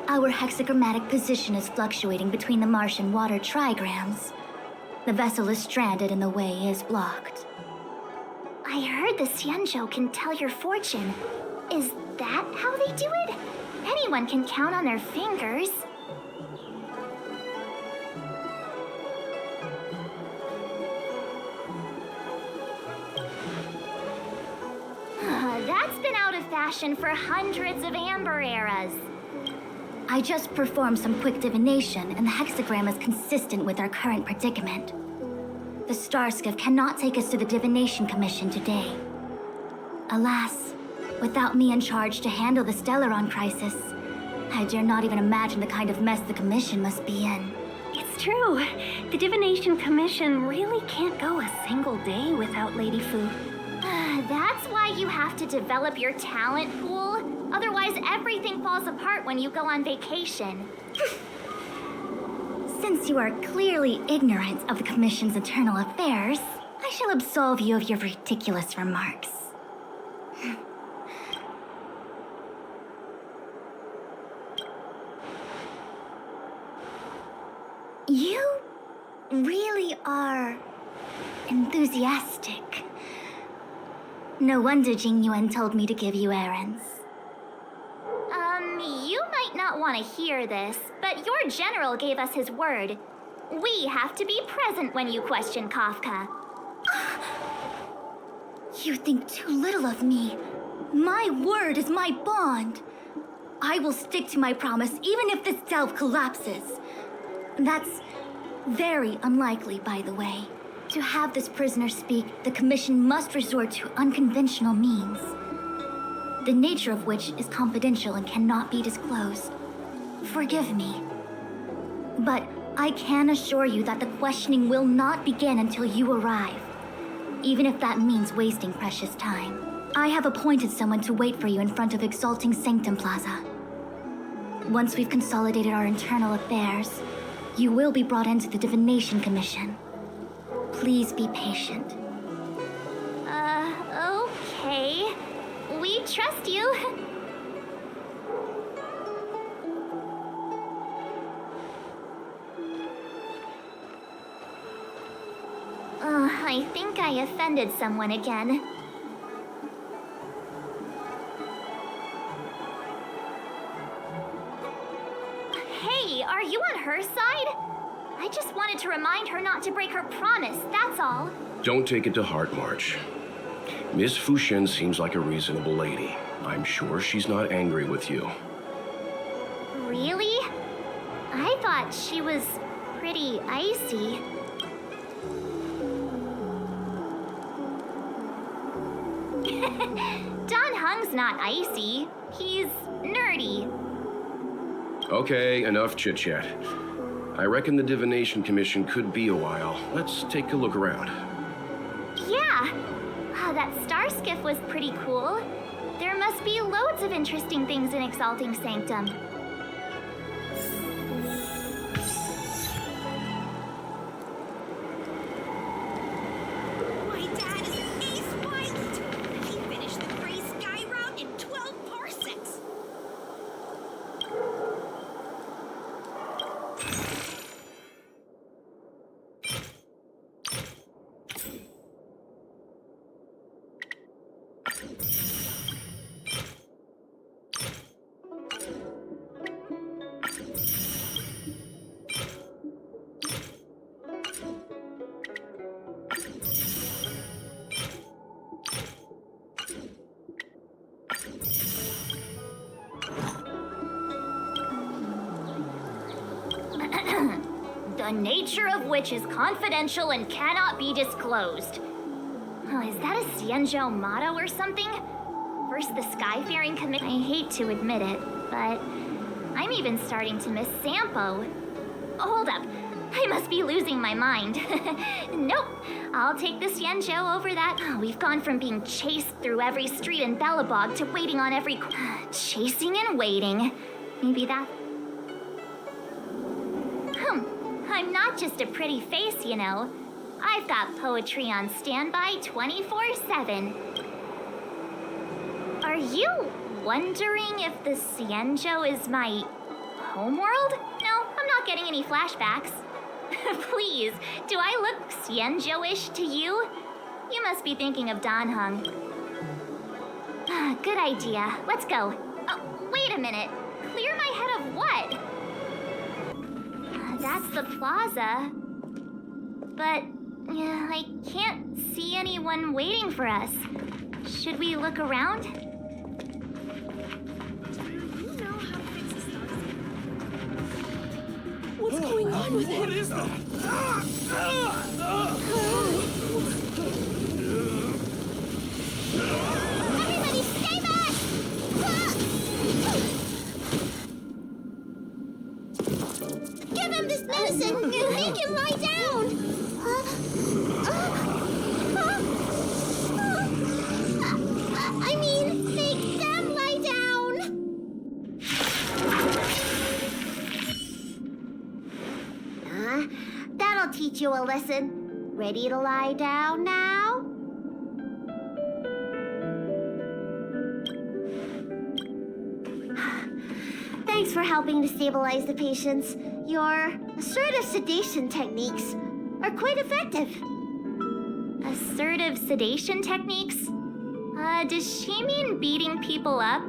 Our hexagrammatic position is fluctuating between the marsh and water trigrams. The vessel is stranded and the way is blocked. I heard the Xianzhou can tell your fortune. Is that how they do it? Anyone can count on their fingers. fashion for hundreds of Amber eras. I just performed some quick divination, and the hexagram is consistent with our current predicament. The Starskiff cannot take us to the Divination Commission today. Alas, without me in charge to handle the Stellaron crisis, I dare not even imagine the kind of mess the Commission must be in. It's true. The Divination Commission really can't go a single day without Lady Fu. That's why you have to develop your talent pool. Otherwise, everything falls apart when you go on vacation. Since you are clearly ignorant of the Commission's internal affairs, I shall absolve you of your ridiculous remarks. You really are enthusiastic. No wonder Jing Yuan told me to give you errands. You might not want to hear this, but your general gave us his word. We have to be present when you question Kafka. You think too little of me. My word is my bond. I will stick to my promise even if this delve collapses. That's very unlikely, by the way. To have this prisoner speak, the Commission must resort to unconventional means, the nature of which is confidential and cannot be disclosed. Forgive me, but I can assure you that the questioning will not begin until you arrive, even if that means wasting precious time. I have appointed someone to wait for you in front of Exalting Sanctum Plaza. Once we've consolidated our internal affairs, you will be brought into the Divination Commission. Please be patient. Okay. We trust you. I think I offended someone again. Hey, are you on her side? I just wanted to remind her not to break her promise, that's all. Don't take it to heart, March. Miss Fu Xuan seems like a reasonable lady. I'm sure she's not angry with you. Really? I thought she was pretty icy. Don Hung's not icy. He's nerdy. Okay, enough chit-chat. I reckon the Divination Commission could be a while. Let's take a look around. Yeah. That star skiff was pretty cool. There must be loads of interesting things in Exalting Sanctum. My dad is an ace pilot. He finished the Gray Sky route in 12 parsecs. The nature of which is confidential and cannot be disclosed. Oh, is that a Xianzhou motto or something? First the Skyfaring Committee. I hate to admit it, but I'm even starting to miss Sampo. Hold up, I must be losing my mind. Nope, I'll take the Xianzhou over that. We've gone from being chased through every street in Belobog to waiting on every chasing and waiting. Maybe that... I'm not just a pretty face, you know. I've got poetry on standby 24/7. Are you wondering if the Xianzhou is my homeworld? No, I'm not getting any flashbacks. Please, do I look Xianzhou-ish to you? You must be thinking of Dan Heng. Good idea. Let's go. Oh, wait a minute. Clear my head of what? That's the plaza. But I can't see anyone waiting for us. Should we look around? going on with him? What is that? Everybody stay back! Give him this medicine and make him lie down! I mean, make them lie down! That'll teach you a lesson. Ready to lie down now? Thanks for helping to stabilize the patients. Your assertive sedation techniques are quite effective. Assertive sedation techniques? Does she mean beating people up?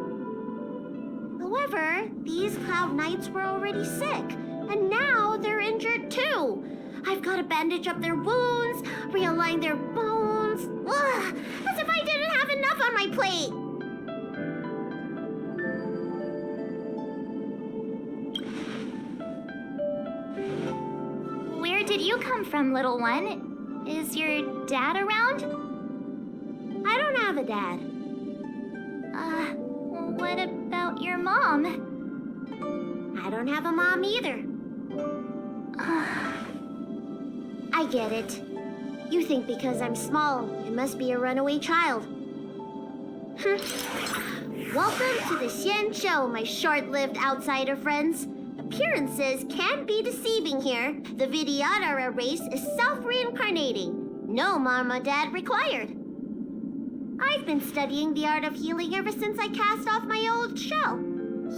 However, these Cloud Knights were already sick, and now they're injured too. I've got to bandage up their wounds, realign their bones. Ugh, as if I didn't have enough on my plate. Where did you come from, little one? Is your dad around? I don't have a dad. What about your mom? I don't have a mom either. I get it. You think because I'm small, I must be a runaway child. Welcome to the Xianzhou, my short-lived outsider friends. Appearances can be deceiving here. The Vidyadhara race is self-reincarnating. No mom or dad required. I've been studying the art of healing ever since I cast off my old shell.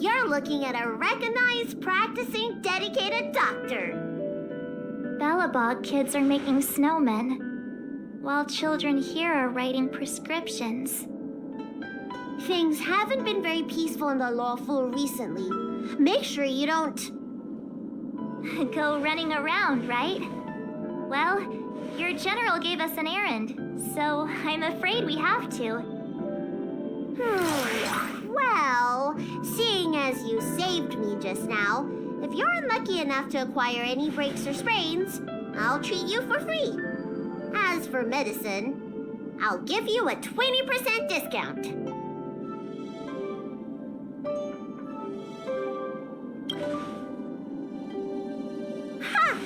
You're looking at a recognized, practicing, dedicated doctor. Bellabog kids are making snowmen, while children here are writing prescriptions. Things haven't been very peaceful in the Luofu recently. Make sure you don't... go running around, right? Well, your general gave us an errand, so I'm afraid we have to. Well, seeing as you saved me just now, if you're unlucky enough to acquire any breaks or sprains, I'll treat you for free. As for medicine, I'll give you a 20% discount. Ha!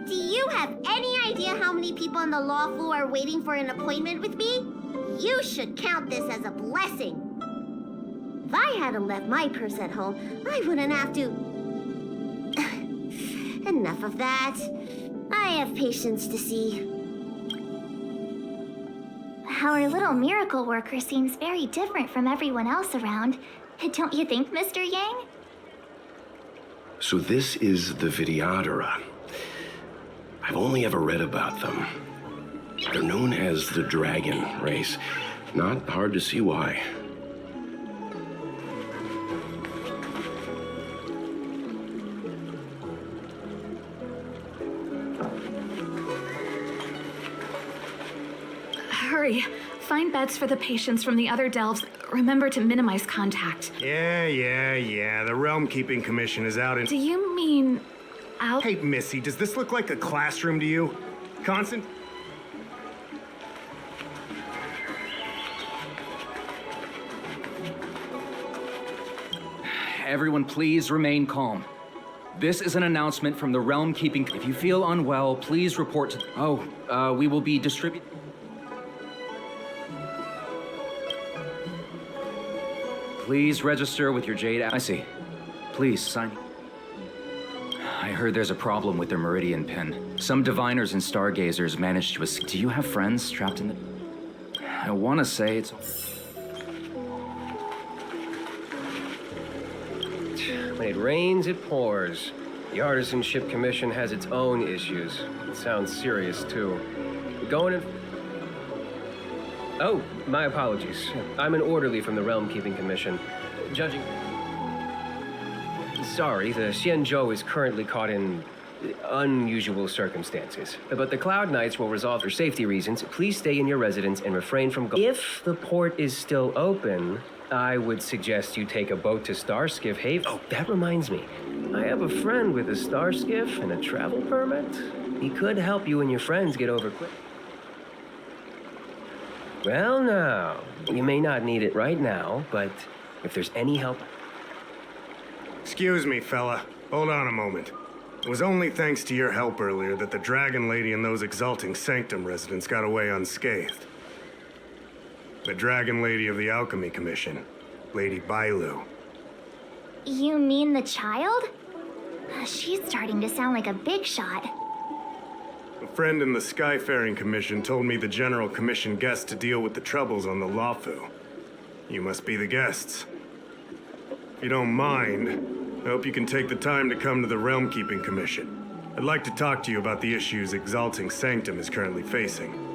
Do you have any idea how many people in the Luofu are waiting for an appointment with me? You should count this as a blessing. If I hadn't left my purse at home, I wouldn't have to... Enough of that. I have patients to see. Our little miracle worker seems very different from everyone else around. Don't you think, Mr. Yang? So this is the Vidyadhara. I've only ever read about them. They're known as the Dragon race. Not hard to see why. Hurry. Find beds for the patients from the other delves. Remember to minimize contact. Yeah. The Realm Keeping Commission is out in... Do you mean out? Hey, Missy, does this look like a classroom to you? Constant... Everyone, please remain calm. This is an announcement from the Realm Keeping... If you feel unwell, please report to... we will be distributing... Please register with your Jade... I see. Please, sign... I heard there's a problem with their Meridian pin. Some diviners and stargazers managed to escape. Do you have friends trapped in the... I want to say it's... When it rains, it pours. The Artisanship Commission has its own issues. It sounds serious, too. Going in... Oh, my apologies. I'm an orderly from the Realm Keeping Commission. Judging... Sorry, the Xianzhou is currently caught in unusual circumstances. But the Cloud Knights will resolve for safety reasons. Please stay in your residence and refrain from going. If the port is still open, I would suggest you take a boat to Starskiff Haven. Oh, that reminds me. I have a friend with a star skiff and a travel permit. He could help you and your friends get over quick. Well, now, you may not need it right now, but if there's any help... Excuse me, fella. Hold on a moment. It was only thanks to your help earlier that the Dragon Lady and those Exalting Sanctum residents got away unscathed. The Dragon Lady of the Alchemy Commission, Lady Bailu. You mean the child? She's starting to sound like a big shot. A friend in the Skyfaring Commission told me the General commissioned guests to deal with the troubles on the Luofu. You must be the guests. If you don't mind, I hope you can take the time to come to the Realm Keeping Commission. I'd like to talk to you about the issues Exalting Sanctum is currently facing.